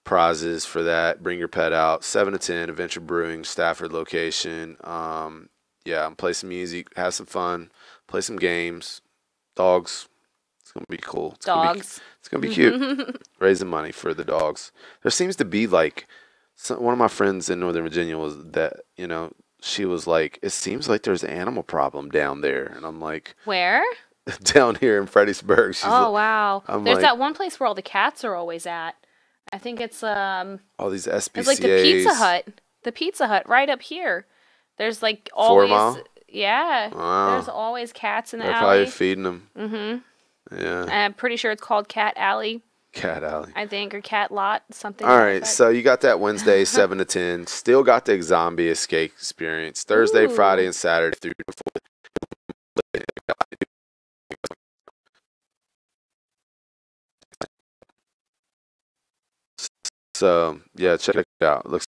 prizes for that. Bring your pet out. 7 to 10, Adventure Brewing, Stafford location. Yeah, play some music, have some fun, play some games. Dogs. It's gonna be cool. It's Dogs. gonna be cute. Raising money for the dogs. There seems to be like one of my friends in Northern Virginia was that she was like, it seems like there's an animal problem down there, and I'm like, Where? down here in Fredericksburg. She's Oh wow! I'm There's like- that one place where all the cats are always at. I think it's all these SPCA's. It's like the Pizza Hut. The Pizza Hut right up here. There's like 4 always. Mile? Yeah. Wow. There's always cats in the They're alley. probably feeding them. Mm-hmm. Yeah. I'm pretty sure it's called Cat Alley, Cat alley. I think, or Cat Lot, something. All like right, that. so you got that Wednesday, 7 to 10. Still got the zombie escape experience. Thursday, Ooh. Friday, and Saturday through the 4th. So, yeah, check it out. Looks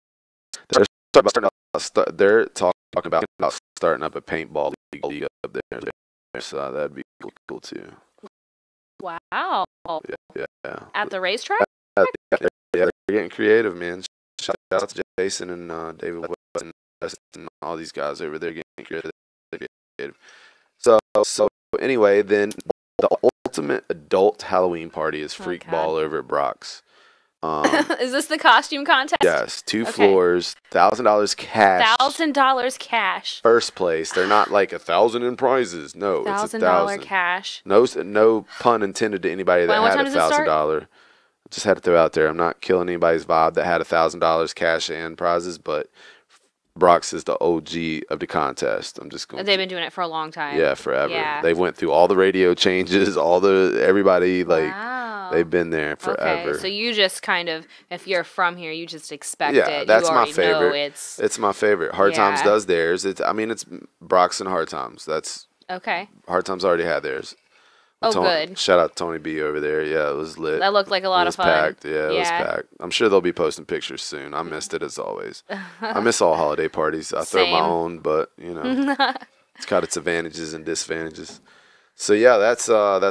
they're talking about starting up a paintball league up there. So that'd be cool too. Wow. Yeah. At the racetrack? Yeah, they're getting creative, man. Shout out to Jason and David West and all these guys over there getting creative. So anyway, then the ultimate adult Halloween party is Freak God. Ball over at Brock's. Is this the costume contest? Yes, 2 Okay. floors, $1,000 cash. $1,000 cash. First place. They're not like 1,000 in prizes. No, it's $1,000 1,000. cash. No pun intended to anybody that What had time does it start? $1,000. Just had to throw out there. I'm not killing anybody's vibe that had $1,000 cash and prizes, but Brock's is the OG of the contest. I'm just going. They've been doing it for a long time. Yeah, forever. Yeah. They went through all the radio changes, everybody like Wow. they've been there forever. Okay, so you just kind of, if you're from here, you just expect Yeah, it. that's you my already know favorite. it's It's my favorite. Hard Times Yeah. does theirs. It's Brock's and Hard Times. That's okay. Hard Times already had theirs. Oh, good. Shout out to Tony B over there. Yeah, it was lit. That looked like a lot It of was fun. packed. Yeah, it was packed. I'm sure they'll be posting pictures soon. I missed it as always. I miss all holiday parties. I throw my Same. own, but you know, it's got its advantages and disadvantages. So yeah, that's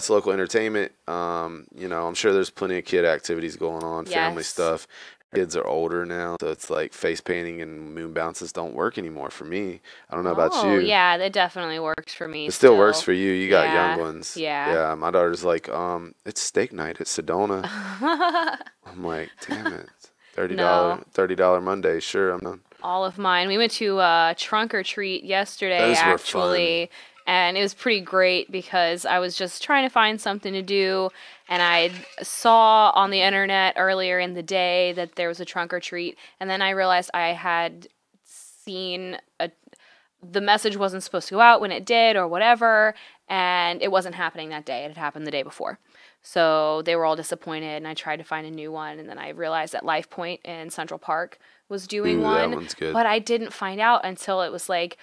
local entertainment. You know, I'm sure there's plenty of kid activities going on, family Yes. stuff. Kids are older now, so it's like face painting and moon bounces don't work anymore for me. I don't know about you. Oh, yeah, that definitely works for me. It still works for you. You got Yeah, young ones. yeah. Yeah, my daughter's like, it's steak night at Sedona. I'm like, damn it. $30 Monday. Sure, I'm done. All of mine. We went to trunk or treat yesterday, Those were actually. And it was pretty great because I was just trying to find something to do. And I saw on the internet earlier in the day that there was a trunk or treat. And then I realized I had seen the message wasn't supposed to go out when it did or whatever. And it wasn't happening that day. It had happened the day before. So they were all disappointed. And I tried to find a new one. And then I realized that Life Point in Central Park was doing one. That one's good. But I didn't find out until it was like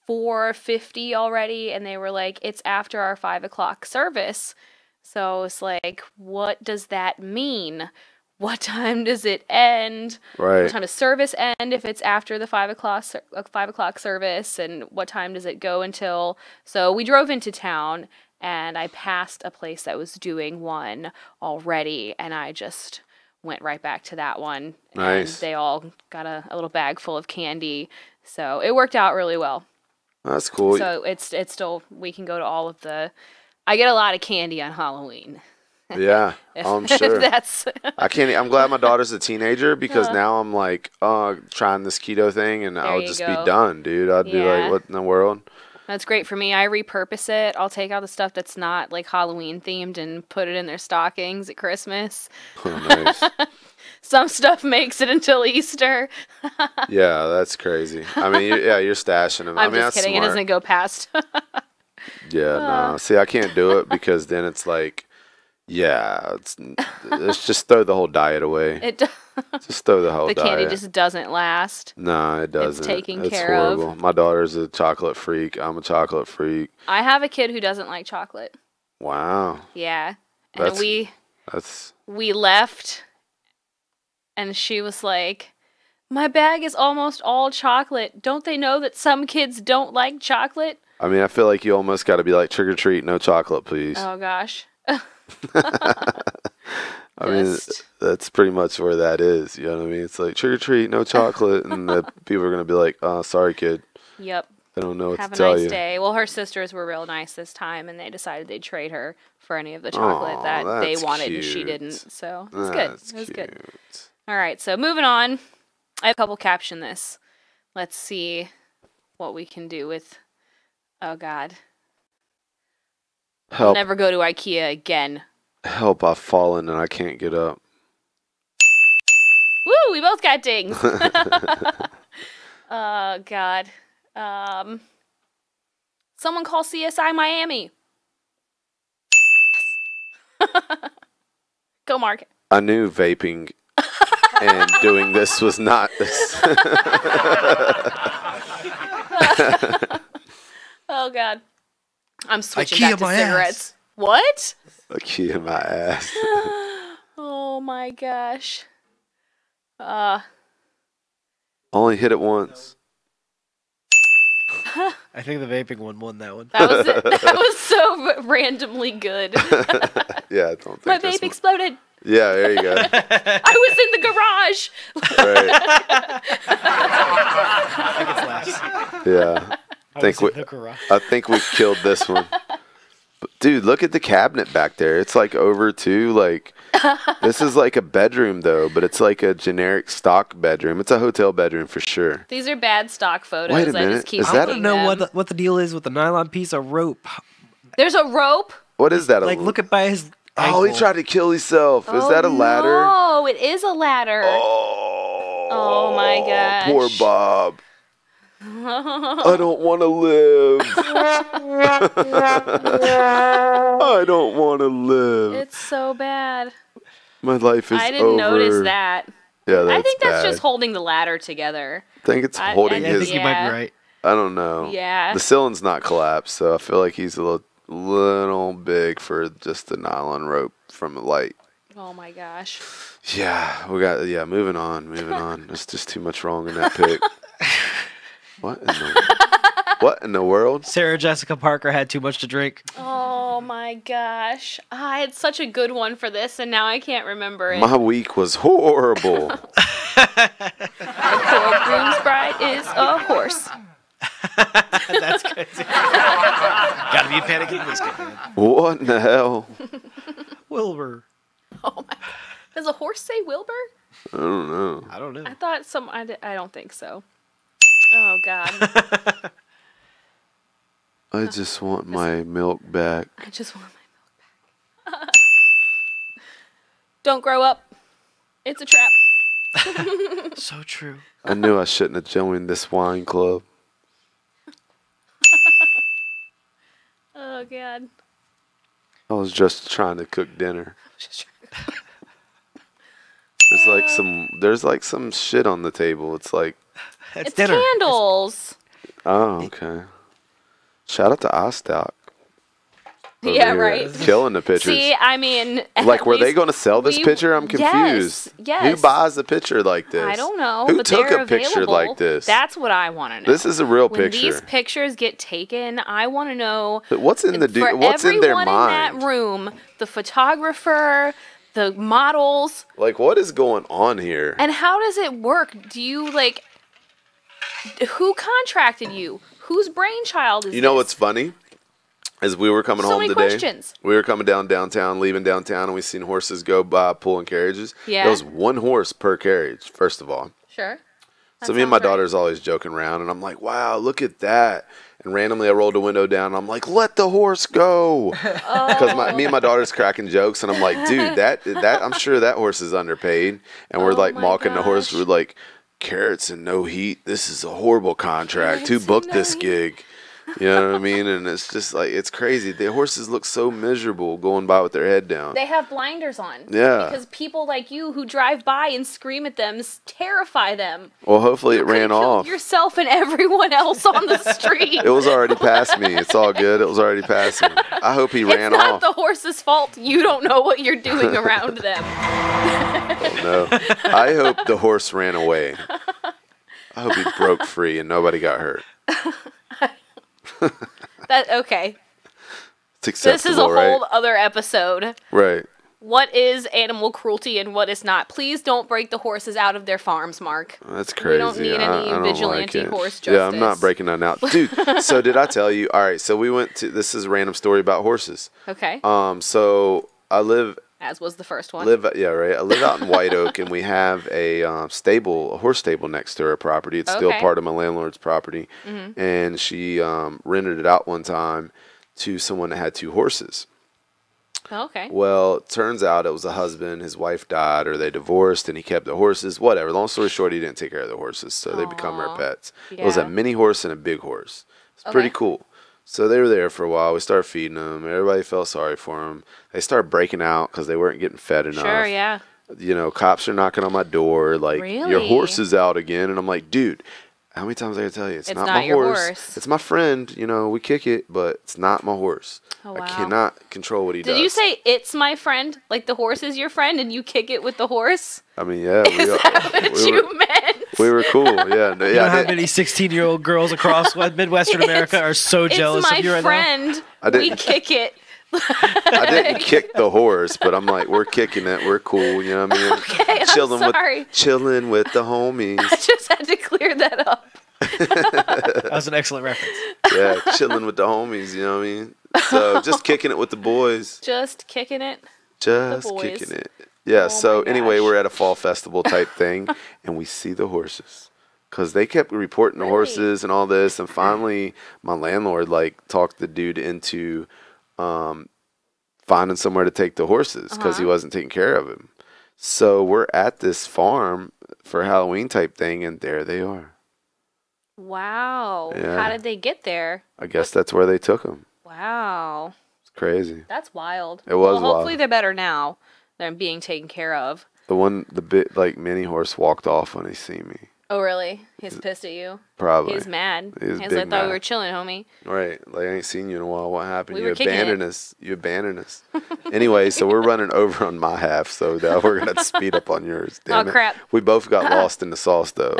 4:50 already, and they were like, it's after our 5 o'clock service. So it's like, what does that mean? What time does it end? Right. What time does service end if it's after the 5 o'clock service? And what time does it go until? So we drove into town, and I passed a place that was doing one already, and I just went right back to that one. Nice. And they all got a little bag full of candy. So it worked out really well. That's cool. So it's still, we can go to all of the, I get a lot of candy on Halloween. Yeah, I'm sure. That's I'm glad my daughter's a teenager because now I'm like, trying this keto thing and I'll you just go. be done, dude. I'd be Yeah. like, what in the world? That's great for me. I repurpose it. I'll take out the stuff that's not like Halloween themed and put it in their stockings at Christmas. Oh, nice. Some stuff makes it until Easter. Yeah, that's crazy. I mean, you're stashing them. I'm I mean, just that's kidding. smart. It doesn't go past. Yeah, no. See, I can't do it because then it's like, yeah, let's just throw the whole diet away. It Just throw the whole the diet. candy just doesn't last. No, it doesn't. taken It's care of. horrible. My daughter's a chocolate freak. I'm a chocolate freak. I have a kid who doesn't like chocolate. Wow. Yeah. And That's we left and she was like, my bag is almost all chocolate. Don't they know that some kids don't like chocolate? I mean, I feel like you almost got to be like, trick or treat, no chocolate, please. Oh, gosh. I mean, that's pretty much where that is. You know what I mean? It's like, trick or treat, no chocolate. And the people are going to be like, sorry, kid. Yep. I don't know what Have to a tell nice you. day. Well, her sisters were real nice this time, and they decided they'd trade her for any of the chocolate that they that's wanted and she cute. didn't. So it was good. That's It was good. cute. All right, so moving on. I have a couple caption this. Let's see what we can do with. Oh God. I'll Help. never go to IKEA again. Help, I've fallen and I can't get up. Woo! We both got dings. Oh God. Someone call CSI Miami. Go, Mark. I knew vaping and doing this was not this. Oh God. I'm switching IKEA back to my ass. cigarettes. What? A key in my ass. Oh my gosh. Only hit it once. I think the vaping one won that one. That was it. That was so randomly good. Yeah, I don't think My this vape one- exploded. Yeah, there you go. I was in the garage. Right. I think it's last. Yeah. I think we've killed this one. But, dude, look at the cabinet back there. It's like over two. Like, this is like a bedroom though, but it's like a generic stock bedroom. It's a hotel bedroom for sure. These are bad stock photos. Wait a I minute. just keep Is I that want to seeing know them. what the deal is with the nylon piece of rope. There's a rope. What is that? Like, look at by his Oh, he ankle. tried to kill himself. Is that a ladder? Oh, it is a ladder. Oh my gosh. Poor Bob. I don't want to live. I don't want to live. It's so bad. My life is I didn't over. notice that. Yeah, that's I think that's bad. just holding the ladder together. I think it's holding Yeah, I his. think you might be right. I don't know. Yeah. The ceiling's not collapsed, so I feel like he's a little big for just the nylon rope from a light. Oh my gosh. Yeah, moving on. There's just too much wrong in that pic. What in the world? Sarah Jessica Parker had too much to drink. Oh my gosh. I had such a good one for this, and now I can't remember it. My week was horrible. Poor groom's bride is a horse. That's crazy. Gotta be panicking this guy. What in the hell? Wilbur. Oh my god. Does a horse say Wilbur? I don't know. I don't know. I thought I don't think so. Oh god. I just want my milk back. I just want my milk back. Don't grow up. It's a trap. So true. I knew I shouldn't have joined this wine club. Oh god. I was just trying to cook dinner. Just There's like some shit on the table. It's like, it's dinner. candles. oh, okay. Shout out to iStock. Over Yeah, here, right. Killing the pictures. See, I mean, Like, at were they least going to sell this we- picture? I'm confused. Yes. Who buys a picture like this? I don't know. Who but took they're a picture available. like this? That's what I want to know. This is a real when picture. these pictures get taken, I want to know But what's in the for what's in their everyone mind? in that room, the photographer, the models, Like, what is going on here? and how does it work? Do you like? Who contracted you? Whose brainchild is You know this? what's funny? As we were coming So home many today, questions. we were coming downtown, leaving downtown, and we seen horses go by pulling carriages. Yeah. There was one horse per carriage, first of all. Sure. So me and my daughter's always joking around, and I'm like, wow, look at that. And randomly I rolled the window down, and I'm like, let the horse go. Because me and my daughter's cracking jokes, and I'm like, dude, that I'm sure that horse is underpaid. And we're Oh like my mocking the horse. gosh. We're like, carrots and no heat. This is a horrible contract. Who Carrots and booked no this heat. gig? You know what I mean? And it's just like, it's crazy. The horses look so miserable going by with their head down. They have blinders on. Yeah. Because people like you who drive by and scream at them terrify them. Well, hopefully it You ran could've killed off. yourself and everyone else on the street. It was already past me. It's all good. It was already past me. I hope he ran It's not off. the horse's fault. You don't know what you're doing around them. No. I hope the horse ran away. I hope he broke free and nobody got hurt. Okay. It's acceptable, This is a right? whole other episode. Right. What is animal cruelty and what is not? Please don't break the horses out of their farms, Mark. That's crazy. We don't need I any don't vigilante like it. horse Yeah, I'm not justice. breaking none out. Dude, so did I tell you? All right, so we went to, this is a random story about horses. Okay. So I live As was the first one. I live out in White Oak, and we have a horse stable next to our property. It's still Okay. part of my landlord's property, and she rented it out one time to someone that had two horses. Okay. Well, it turns out it was a husband. His wife died, or they divorced, and he kept the horses. Whatever. Long story short, he didn't take care of the horses, so they become our Aw. pets. It was a Yeah. mini horse and a big horse. It's pretty Okay. cool. So they were there for a while. We started feeding them. Everybody felt sorry for them. They started breaking out because they weren't getting fed enough. Sure, yeah. You know, cops are knocking on my door, like, your Really? horse is out again. And I'm like, dude, how many times I gotta tell you? It's not my your horse. horse. It's my friend. You know, we kick it, but it's not my horse. Oh, I wow. cannot control what he does. Did you say it's my friend? Like the horse is your friend and you kick it with the horse? I mean, yeah. Is that what you meant? We were cool. Yeah. No, You yeah. know I how did- many 16-year-old girls across Midwestern America are so jealous it's my of you right now? friend. I We didn't- kick it. I didn't kick the horse, but I'm like, we're kicking it. We're cool. You know what I mean? Okay, I'm sorry. Chilling with the homies. I just had to clear that up. That was an excellent reference. Yeah, chilling with the homies. You know what I mean? So just kicking it with the boys. Just kicking it. Just boys. kicking it. Yeah. Oh So my anyway, gosh. we're at a fall festival type thing, and we see the horses. Because they kept reporting the Really? horses and all this, and finally my landlord like talked the dude into finding somewhere to take the horses because he wasn't taking care of him. So we're at this farm for a Halloween type thing, and there they are. Wow. Yeah. How did they get there? I guess that's where they took them. Wow. It's crazy. That's wild. It was well, hopefully wild. they're better now. They're being taken care of. The bit like mini horse walked off when he seen me. Oh, really? He's pissed at you? Probably. He's mad. He's He's big like, I thought we mad. were chilling, homie. Right. Like, I ain't seen you in a while. What happened? We You were kicking abandoned it. us. You abandoned us. Anyway, so we're running over on my half, so now we're going to speed up on yours. Damn it. Crap. We both got lost in the sauce, though.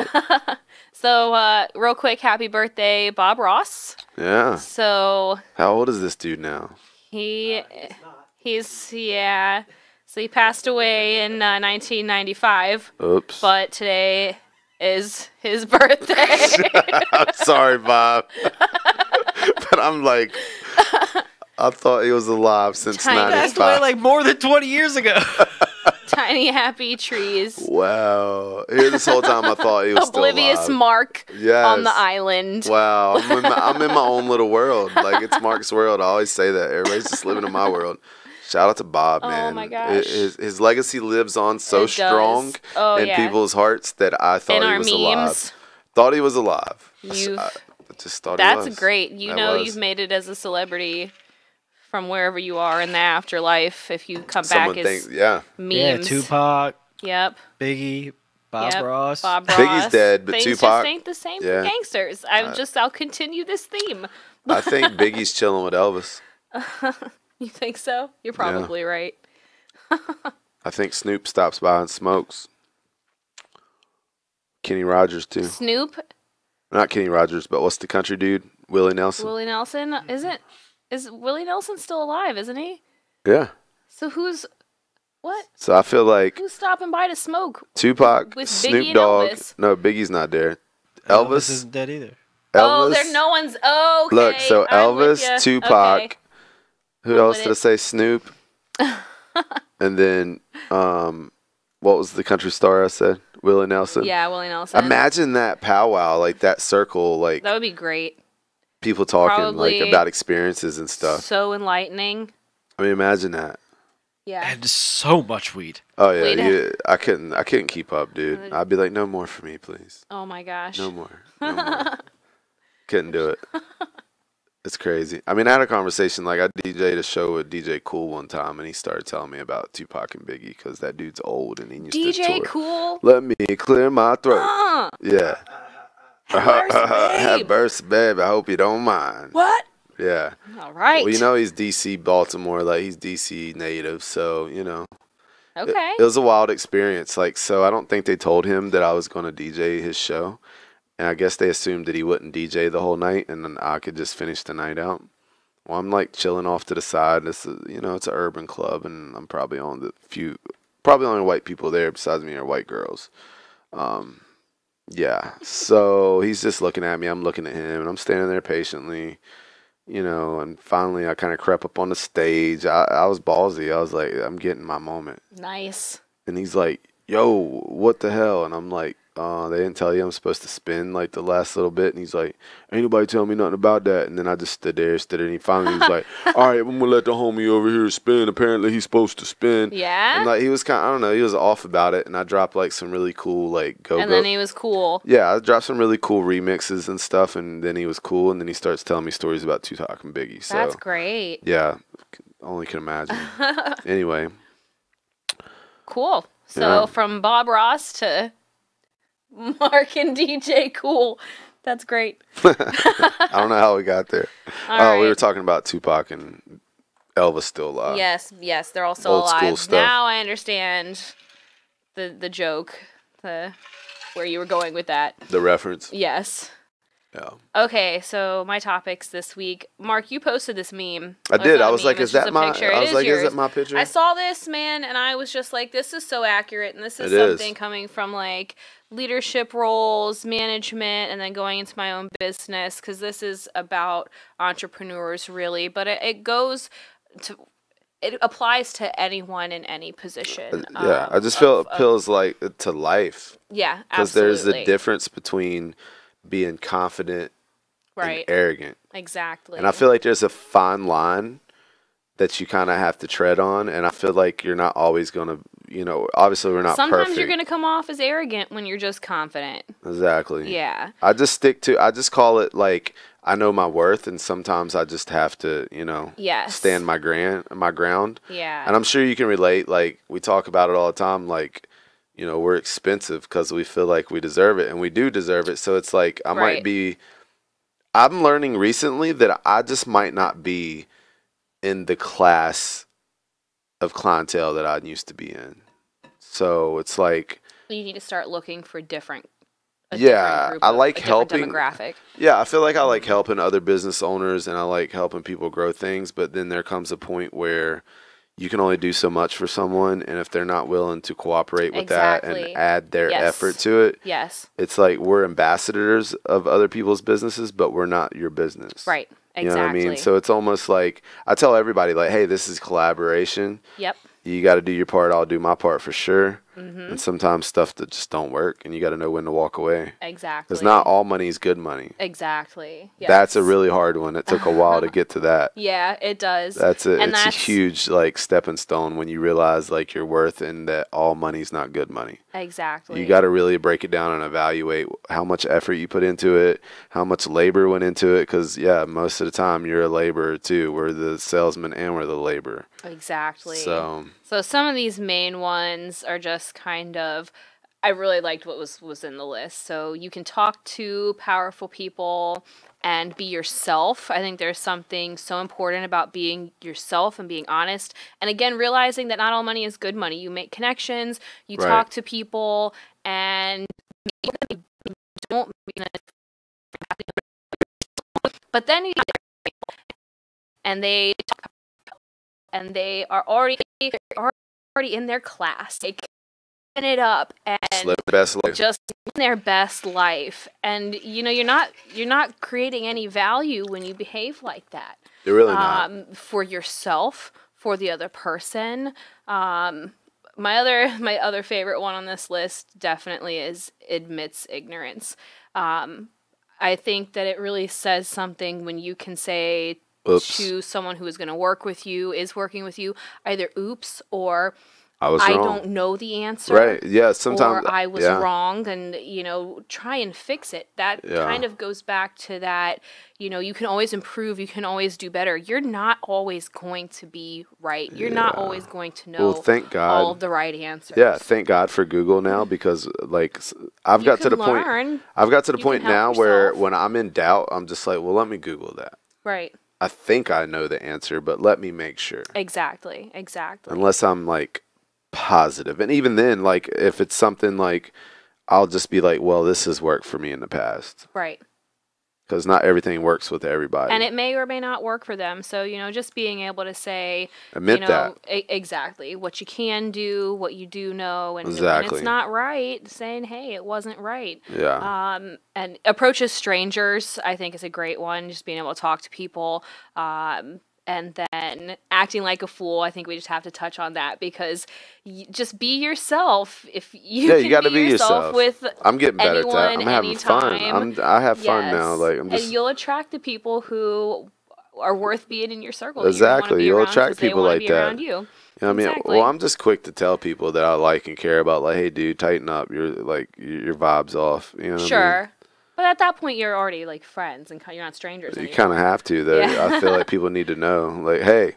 So, real quick, happy birthday, Bob Ross. Yeah. So, How old is this dude now? he's, yeah. So he passed away in 1995. Oops. But today is his birthday. I'm sorry, Bob. But I'm like, I thought he was alive since Tiny. Passed away 95. like more than 20 years ago. Tiny happy trees. Wow. Here this whole time I thought he was Oblivious still alive. Mark Yes. on the island. Wow. I'm in my own little world. Like, it's Mark's world. I always say that. Everybody's just living in my world. Shout out to Bob, man. Oh my gosh. His legacy lives on so It does. strong Oh, in yeah. people's hearts that I thought In he our was memes. alive. Thought he was alive. You've- I just thought he was. That's great. You That know was. you've made it as a celebrity from wherever you are in the afterlife if you come Someone back as thinks, yeah. memes. Yeah, Tupac, Yep. Biggie, Bob Yep. Ross. Bob Ross. Biggie's dead, but Things Tupac- just ain't the same yeah. for gangsters. I'll continue this theme. I think Biggie's chilling with Elvis. You think so? You're probably right. I think Snoop stops by and smokes. Kenny Rogers, too. Snoop, Not Kenny Rogers, but what's the country dude? Willie Nelson. Willie Nelson, is Willie Nelson still alive, isn't he? Yeah. So who's So I feel like who's stopping by to smoke? Tupac, with Biggie Snoop and Dogg. Elvis? No, Biggie's not there. Elvis Elvis. isn't dead either. Oh, Elvis. there no one's. Oh, okay. Look, so I'm with Elvis, ya. Tupac. Okay. Who I'm else with did I it. say? Snoop. And then, what was the country star I said? Willie Nelson. Yeah, Willie Nelson. Imagine that powwow, like that circle, like That would be great. people talking Probably like about experiences and stuff. So enlightening. I mean, imagine that. Yeah. And so much weed. Oh yeah, Wait. I couldn't keep up, dude. I'd be like, no more for me, please. Oh my gosh. No more. No more. Couldn't do it. It's crazy. I mean, I had a conversation, like I DJ'd a show with DJ Cool one time, and he started telling me about Tupac and Biggie because that dude's old and he used to DJ tour. Cool. Let me clear my throat. Yeah. Have Burst, babe. I hope you don't mind. What? Yeah. All right. Well, you know he's DC Baltimore, like he's DC native, so you know. Okay. It was a wild experience. Like, so I don't think they told him that I was going to DJ his show. And I guess they assumed that he wouldn't DJ the whole night and then I could just finish the night out. Well, I'm like chilling off to the side. This is, you know, it's an urban club and I'm probably probably only white people there besides me are white girls. Yeah. So he's just looking at me. I'm looking at him and I'm standing there patiently, you know, and finally I kind of crept up on the stage. I was ballsy. I was like, I'm getting my moment. Nice. And he's like, yo, what the hell? And I'm like, they didn't tell you I'm supposed to spin like the last little bit. And he's like, ain't nobody telling me nothing about that. And then I just stood there, and he finally was like, all right, I'm going to let the homie over here spin. Apparently he's supposed to spin. Yeah. And like, he was I don't know, he was off about it. And I dropped like some really cool, like, go-go. And then he was cool. Yeah, I dropped some really cool remixes and stuff. And then he was cool. And then he starts telling me stories about Tupac and Biggie. So, That's great. yeah, only can imagine. Anyway. Cool. So Yeah. from Bob Ross to Mark and DJ Cool. That's great. I don't know how we got there. All We were right. talking about Tupac and Elvis still alive. Yes, they're all still Old school alive. stuff. Now I understand the joke, where you were going with that. The reference. Yes. Yeah. Okay, so my topics this week. Mark, you posted this meme. I It's did. not I a was meme, like, it's is just that a my picture. I It was is like, is yours. it my picture? I saw this, man, and I was just like, this is so accurate, and this is It is. something coming from like leadership roles, management, and then going into my own business, because this is about entrepreneurs really, but it applies to anyone in any position. Yeah, I just feel it feels like to life Yeah, because there's absolutely. a difference between being confident Right, and arrogant, exactly. and I feel like there's a fine line that you kind of have to tread on, and I feel like you're not always gonna, you know, obviously we're not Sometimes perfect. you're going to come off as arrogant when you're just confident. Exactly. Yeah. I just call it like I know my worth, and sometimes I just have to, you know, Yes. stand my ground. Yeah. And I'm sure you can relate. Like we talk about it all the time. Like, you know, we're expensive because we feel like we deserve it, and we do deserve it. So it's like I'm learning recently that I just might not be in the class of clientele that I used to be in. So it's like, you need to start looking for different I like helping demographic. Yeah, I feel like I like helping other business owners, and I like helping people grow things, but then there comes a point where you can only do so much for someone, and if they're not willing to cooperate with that and add their effort to it, it's like we're ambassadors of other people's businesses, but we're not your business. Right. Exactly. You know what I mean? So it's almost like I tell everybody, like, hey, this is collaboration. Yep. You got to do your part. I'll do my part for sure. And sometimes stuff that just don't work, and you got to know when to walk away. Exactly. Because not all money is good money. Exactly. Yes. That's a really hard one. It took a while to get to that. Yeah, it does. It's a huge like stepping stone when you realize like your worth and that all money's not good money. Exactly. You got to really break it down and evaluate how much effort you put into it, how much labor went into it. Because most of the time you're a laborer too. We're the salesman and we're the laborer. Exactly. So some of these main ones are just kind of, I really liked what was in the list. So you can talk to powerful people and be yourself. I think there's something so important about being yourself and being honest. And again, realizing that not all money is good money. You make connections, you talk to people, and don't. But then you and they talk, and they are already in their class, like it up and live the best life. Just living their best life. And you know, you're not creating any value when you behave like that. You're really not. For yourself, for the other person. My other favorite one on this list definitely is admits ignorance. I think that it really says something when you can say to someone who is going to work with you, is working with you, either oops or I don't know the answer. Right. Yeah. Sometimes. Or I was wrong, and try and fix it. That kind of goes back to that. You can always improve. You can always do better. You're not always going to be right. You're not always going to know. Well, thank God. All of the right answers. Yeah. Thank God for Google now, because I've got to the point now where when I'm in doubt, I'm just like, well, let me Google that. Right. I think I know the answer, but let me make sure. Exactly. Unless I'm positive. And even then, if it's something I'll just be like, well, this has worked for me in the past. Right. Because not everything works with everybody. And it may or may not work for them. So, just being able to say, admit that. Exactly. What you can do, what you do know, and when it's not right, saying, hey, it wasn't right. Yeah. And approaches strangers, I think, is a great one. Just being able to talk to people. And then acting like a fool, I think we just have to touch on that, because just be yourself. If you got to be yourself with I'm getting better at that. I'm having anytime. fun. I have fun now. And you'll attract the people who are worth being in your circle. Exactly. You'll attract people like that. Around you. You know what I mean? Well, I'm just quick to tell people that I like and care about, hey, dude, tighten up. You're your vibe's off. You know what I mean? But at that point, you're already friends, and you're not strangers anymore. You kind of have to, though. Yeah. I feel like people need to know, hey,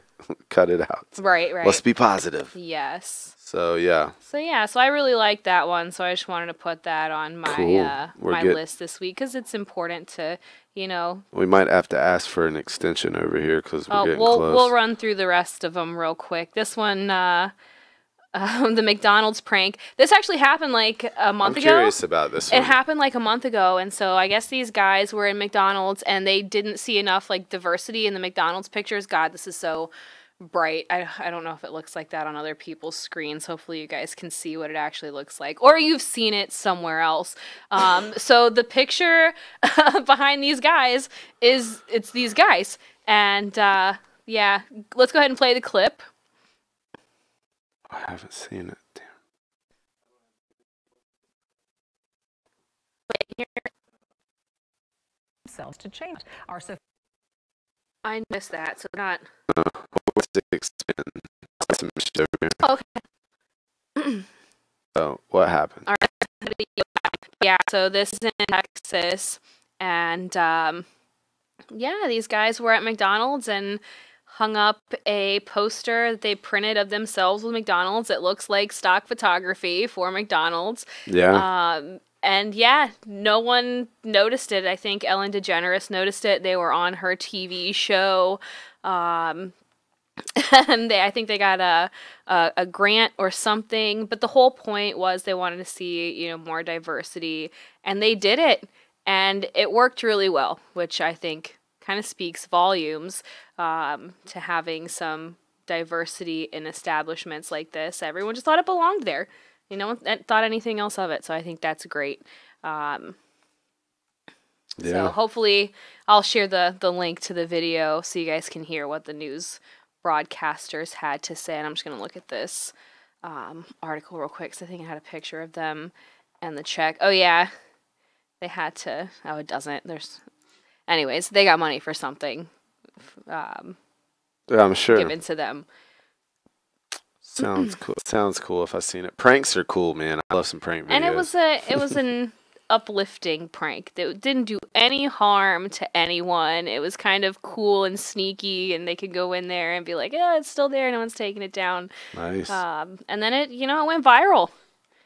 cut it out. Right. Let's be positive. Yes. So, yeah. So I really like that one. So I just wanted to put that on my my list this week, because it's important to, We might have to ask for an extension over here, because we're getting close. We'll run through the rest of them real quick. This one... the McDonald's prank. This actually happened a month ago. I'm curious about this one. It happened a month ago, and so I guess these guys were in McDonald's and they didn't see enough diversity in the McDonald's pictures. God, this is so bright. I don't know if it looks like that on other people's screens. Hopefully you guys can see what it actually looks like, or you've seen it somewhere else. So the picture behind these guys it's these guys, and let's go ahead and play the clip. I haven't seen it. Damn. Themselves to change our I missed that, so not. Okay. So what happened? All right. Yeah. So this is in Texas, and these guys were at McDonald's, and hung up a poster that they printed of themselves with McDonald's. It looks like stock photography for McDonald's. Yeah. And yeah, no one noticed it. I think Ellen DeGeneres noticed it. They were on her TV show. And I think they got a grant or something. But the whole point was they wanted to see, more diversity. And they did it. And it worked really well, which I think kind of speaks volumes to having some diversity in establishments like this. Everyone just thought it belonged there. No one thought anything else of it, so I think that's great. So hopefully I'll share the link to the video so you guys can hear what the news broadcasters had to say. And I'm just going to look at this article real quick, because I think I had a picture of them and the check. Oh, yeah. They had to. Oh, it doesn't. Anyways, they got money for something Yeah, I'm sure. given to them. Sounds cool. Sounds cool if I've seen it. Pranks are cool, man. I love some prank videos. And it was an uplifting prank that didn't do any harm to anyone. It was kind of cool and sneaky, and they could go in there and be like, "Yeah, it's still there. No one's taking it down." Nice. And then it went viral.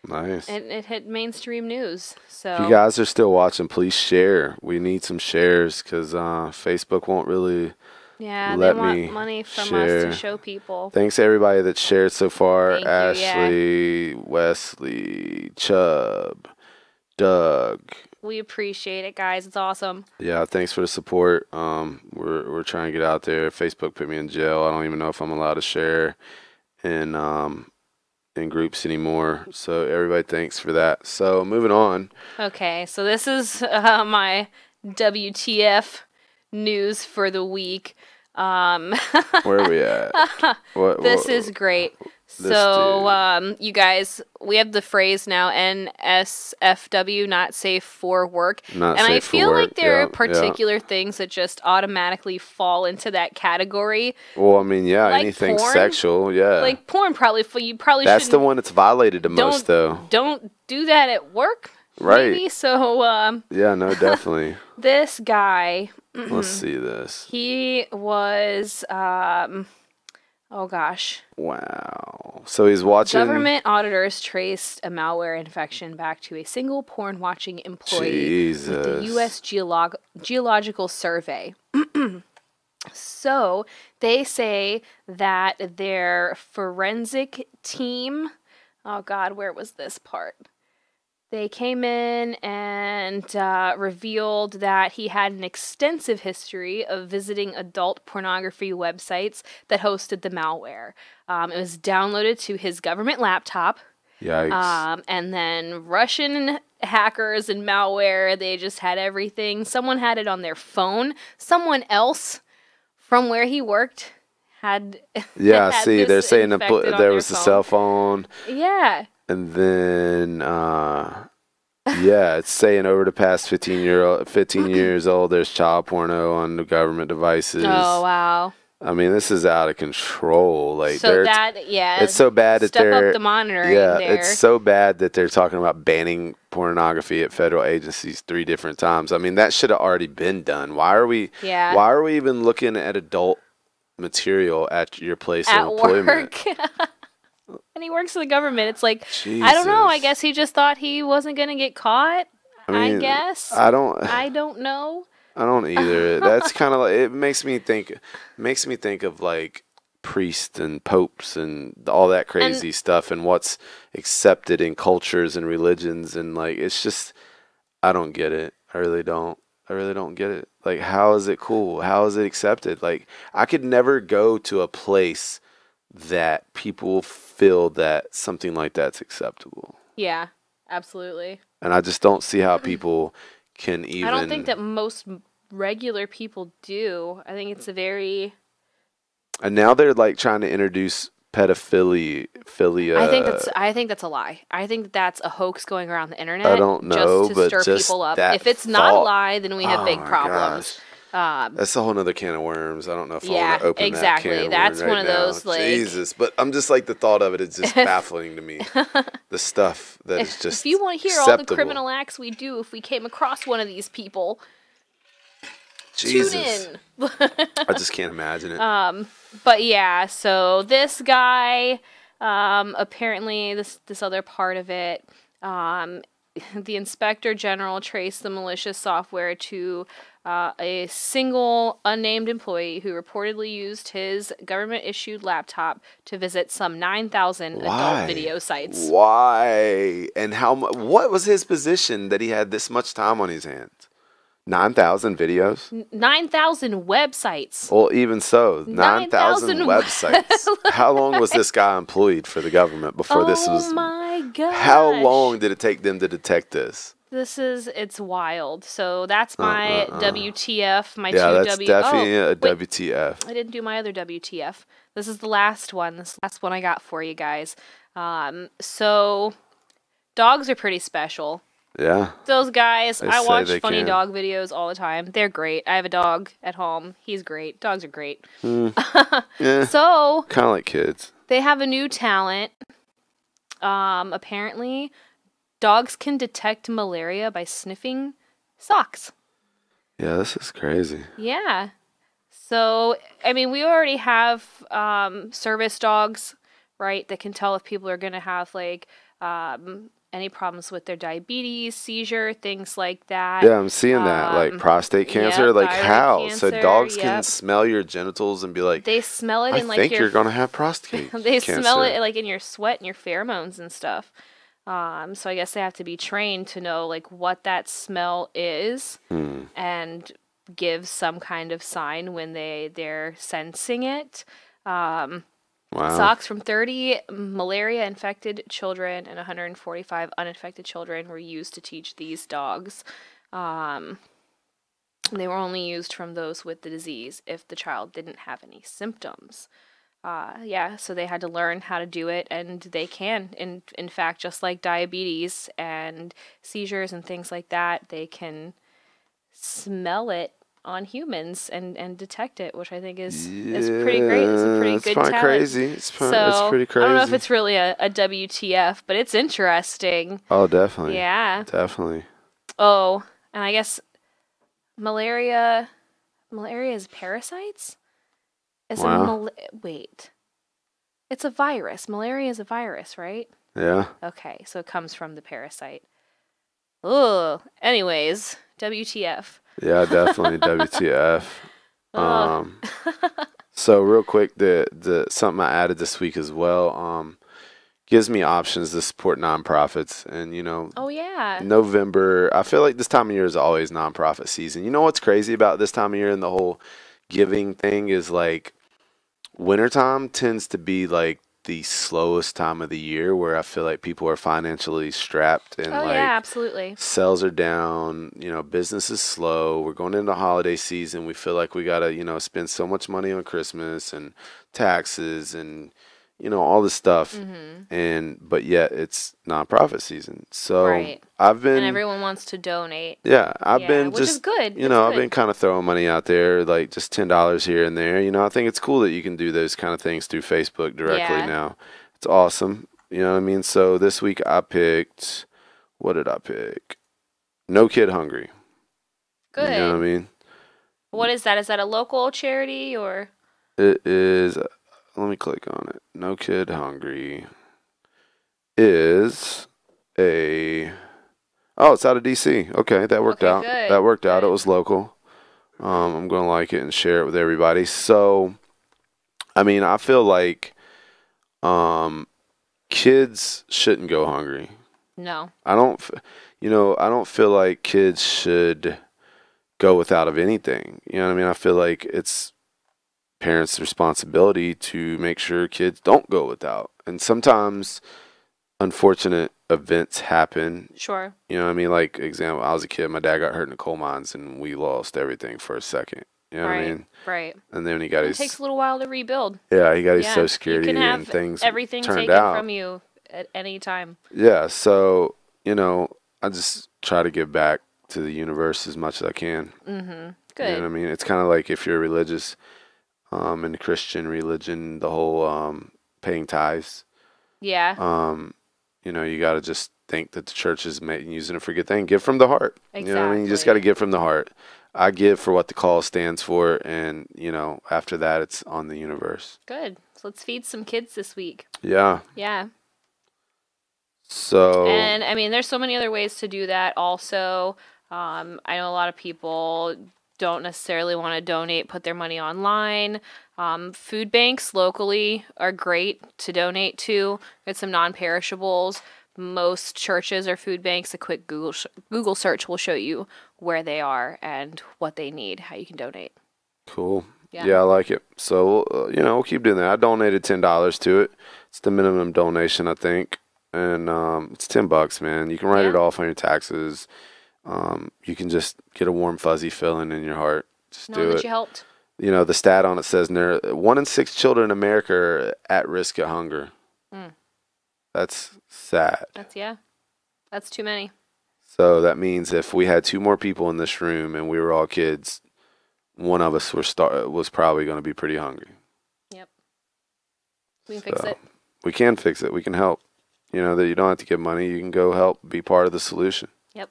Nice. It hit mainstream news. So If you guys are still watching, please share. We need some shares because Facebook won't really. yeah, let they want me money from share. us to show people. Thanks to everybody that shared so far. Thank you, Ashley, Wesley, Chubb, Doug. We appreciate it, guys. It's awesome. Yeah, thanks for the support. We're trying to get out there. Facebook put me in jail. I don't even know if I'm allowed to share in groups anymore. So everybody, thanks for that. So moving on. Okay, so this is my WTF news for the week. Where are we at? This is great. So, you guys, we have the phrase now, NSFW, not safe for work. Not and safe I for feel like work, there yeah, are particular things that just automatically fall into that category. Well, I mean, yeah, Like anything porn? sexual, yeah. Like porn, you probably That's the shouldn't. one that's violated the most, though. Don't do that at work. Right. Maybe. So, Yeah, no, definitely. this guy, Let's see this. he was, oh gosh. Wow. So he's watching. Government auditors traced a malware infection back to a single porn-watching employee with the U.S. Geological Survey. So they say that their forensic team, oh God, where was this part? They came in and revealed that he had an extensive history of visiting adult pornography websites that hosted the malware. It was downloaded to his government laptop. Yikes. And then Russian hackers and malware, they just had everything. Someone had it on their phone. Someone else from where he worked had. Yeah, had see, this they're saying infected on there their was a phone. cell phone. Yeah. And then, yeah, it's saying over the past 15 years old, there's child porno on the government devices. Oh, wow. I mean, this is out of control. Like, So that, yeah. it's so bad that step they're up the monitoring yeah, there. it's so bad that they're talking about banning pornography at federal agencies 3 different times. I mean, that should have already been done. Why are we even looking at adult material at your place of employment? Work. And he works for the government. It's like, I don't know. I guess he just thought he wasn't going to get caught. I guess. I don't know. I don't either. That's kind of like, it makes me think of like priests and popes and all that crazy stuff and what's accepted in cultures and religions, and like, it's just, I don't get it. I really don't get it. Like, how is it cool? How is it accepted? Like, I could never go to a place that people feel that something like that's acceptable. Yeah, absolutely. And I just don't see how people can even. I don't think that most regular people do. I think it's a very. And now they're like trying to introduce pedophilia. I think that's a lie. I think that's a hoax going around the internet. I don't know, just to but stir just people up. that If it's not a thought- lie, then we have big my problems. That's a whole nother can of worms. I don't know if I Yeah, want to open exactly. that can of That's worms one of right now. those, like- Jesus, but I'm just like, the thought of it is just baffling to me. The stuff that is just If you want to hear all the acceptable. criminal acts we do if we came across one of these people. Jesus. Tune I just can't imagine it. in. But yeah, so this guy, apparently this other part of it, the inspector general traced the malicious software to a single unnamed employee who reportedly used his government-issued laptop to visit some 9,000 adult video sites. Why? And what was his position that he had this much time on his hands? 9,000 videos? 9,000 websites. Well, even so, 9,000 websites. How long was this guy employed for the government before this was? Oh my god! How long did it take them to detect this? It's wild. So that's my WTF, my Yeah, two that's W. definitely a wait, WTF. I didn't do my other WTF. This is the last one. This last one I got for you guys. So dogs are pretty special. Yeah. Those guys, They I say watch they funny can. dog videos all the time. They're great. I have a dog at home. He's great. Dogs are great. Yeah. So Kind of like kids. they have a new talent. Apparently, dogs can detect malaria by sniffing socks. Yeah, this is crazy. Yeah. So, I mean, we already have service dogs, right, that can tell if people are going to have, like, any problems with their diabetes, seizure, things like that. Yeah, I'm seeing that. Like prostate cancer. yep, Like thyroid how? So cancer, dogs can yep. smell your genitals and be like, They smell it I in, like, think your... you're going to have prostate They cancer. smell it, like, in your sweat and your pheromones and stuff. So I guess they have to be trained to know, like, what that smell is and give some kind of sign when they're sensing it. Wow. Socks from 30 malaria-infected children and 145 uninfected children were used to teach these dogs. They were only used from those with the disease if the child didn't have any symptoms. So they had to learn how to do it, and they can. In fact, just like diabetes and seizures and things like that, they can smell it on humans and detect it, which I think is pretty great. It's a pretty good talent. Crazy. It's pretty crazy. I don't know if it's really a WTF, but it's interesting. Oh, definitely. Yeah. Definitely. Oh, and I guess malaria is parasites? Wow. Wait. It's a virus. Malaria is a virus, right? Yeah. Okay, so it comes from the parasite. Ugh. Anyways, WTF. Yeah, definitely WTF. So real quick, the something I added this week as well, gives me options to support nonprofits. And Oh yeah. November, I feel like this time of year is always nonprofit season. You know what's crazy about this time of year and the whole giving thing is, like, wintertime tends to be like the slowest time of the year, where I feel like people are financially strapped and Oh yeah, absolutely. sales are down, business is slow. We're going into holiday season. We feel like we got to, spend so much money on Christmas and taxes and, all this stuff. But yet it's nonprofit season. So Right. I've been, And everyone wants to donate. I've been which just, is good. I've been kind of throwing money out there, like just $10 here and there. I think it's cool that you can do those kind of things through Facebook directly now. It's awesome. You know what I mean? So this week I picked, what did I pick? No Kid Hungry. Good. You know what I mean? What is that? Is that a local charity or? It is, let me click on it. No Kid Hungry is it's out of DC. Okay, that worked out. Good. That worked out. It Good. was local. I'm going to like it and share it with everybody. So, I mean, I feel like kids shouldn't go hungry. No. I don't feel like kids should go without of anything. You know what I mean? I feel like it's parents' responsibility to make sure kids don't go without. And sometimes unfortunate events happen. Sure. You know what I mean? Like, example, I was a kid, my dad got hurt in the coal mines and we lost everything for a second. You know what I mean? Right. And then he got It his takes a little while to rebuild. he got his Yeah. social security You can have and things everything turned taken out. from you at any time. Yeah, so, I just try to give back to the universe as much as I can. Good. You know what I mean? It's kind of like if you're religious, in the Christian religion, the whole paying tithes. Yeah. You got to just think that the church is using it for a good thing. Give from the heart. You know what I mean? You just got to Exactly. give from the heart. I give for what the cause stands for, and after that, it's on the universe. Good. So let's feed some kids this week. Yeah. Yeah. So. And I mean, there's so many other ways to do that. Also, I know a lot of people don't necessarily want to donate, put their money online. Food banks locally are great to donate to. Get some non-perishables. Most churches or food banks, a quick Google search will show you where they are and what they need, how you can donate. Cool. Yeah. Yeah, I like it. So, we'll keep doing that. I donated $10 to it. It's the minimum donation, I think. And it's $10, man. You can write it off on your taxes. You can just get a warm, fuzzy feeling in your heart. Just do it. That you helped. The stat on it says 1 in 6 children in America are at risk of hunger. That's sad. That's too many. So that means if we had 2 more people in this room and we were all kids, one of us was probably going to be pretty hungry. Yep. We can fix it. We can fix it. We can help. That you don't have to give money. You can go help, be part of the solution. Yep.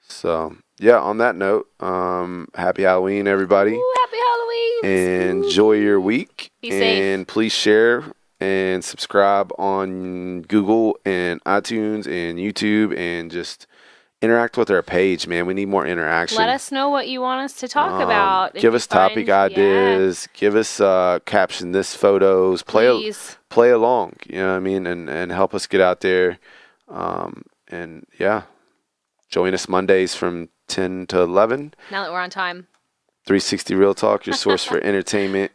So, yeah, on that note, happy Halloween, everybody. Ooh, happy Halloween. Enjoy your week. Be safe. And please share and subscribe on Google and iTunes and YouTube, and just interact with our page, man. We need more interaction. Let us know what you want us to talk about. Give us topic ideas. Give us caption this photos. Play along. You know what I mean? And help us get out there. And yeah, join us Mondays from 10 to 11. Now that we're on time. 360 Real Talk, your source for entertainment,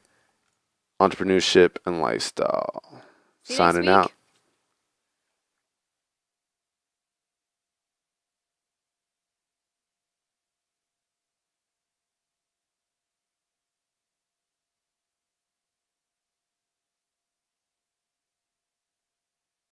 entrepreneurship, and lifestyle. See you Signing next week. out.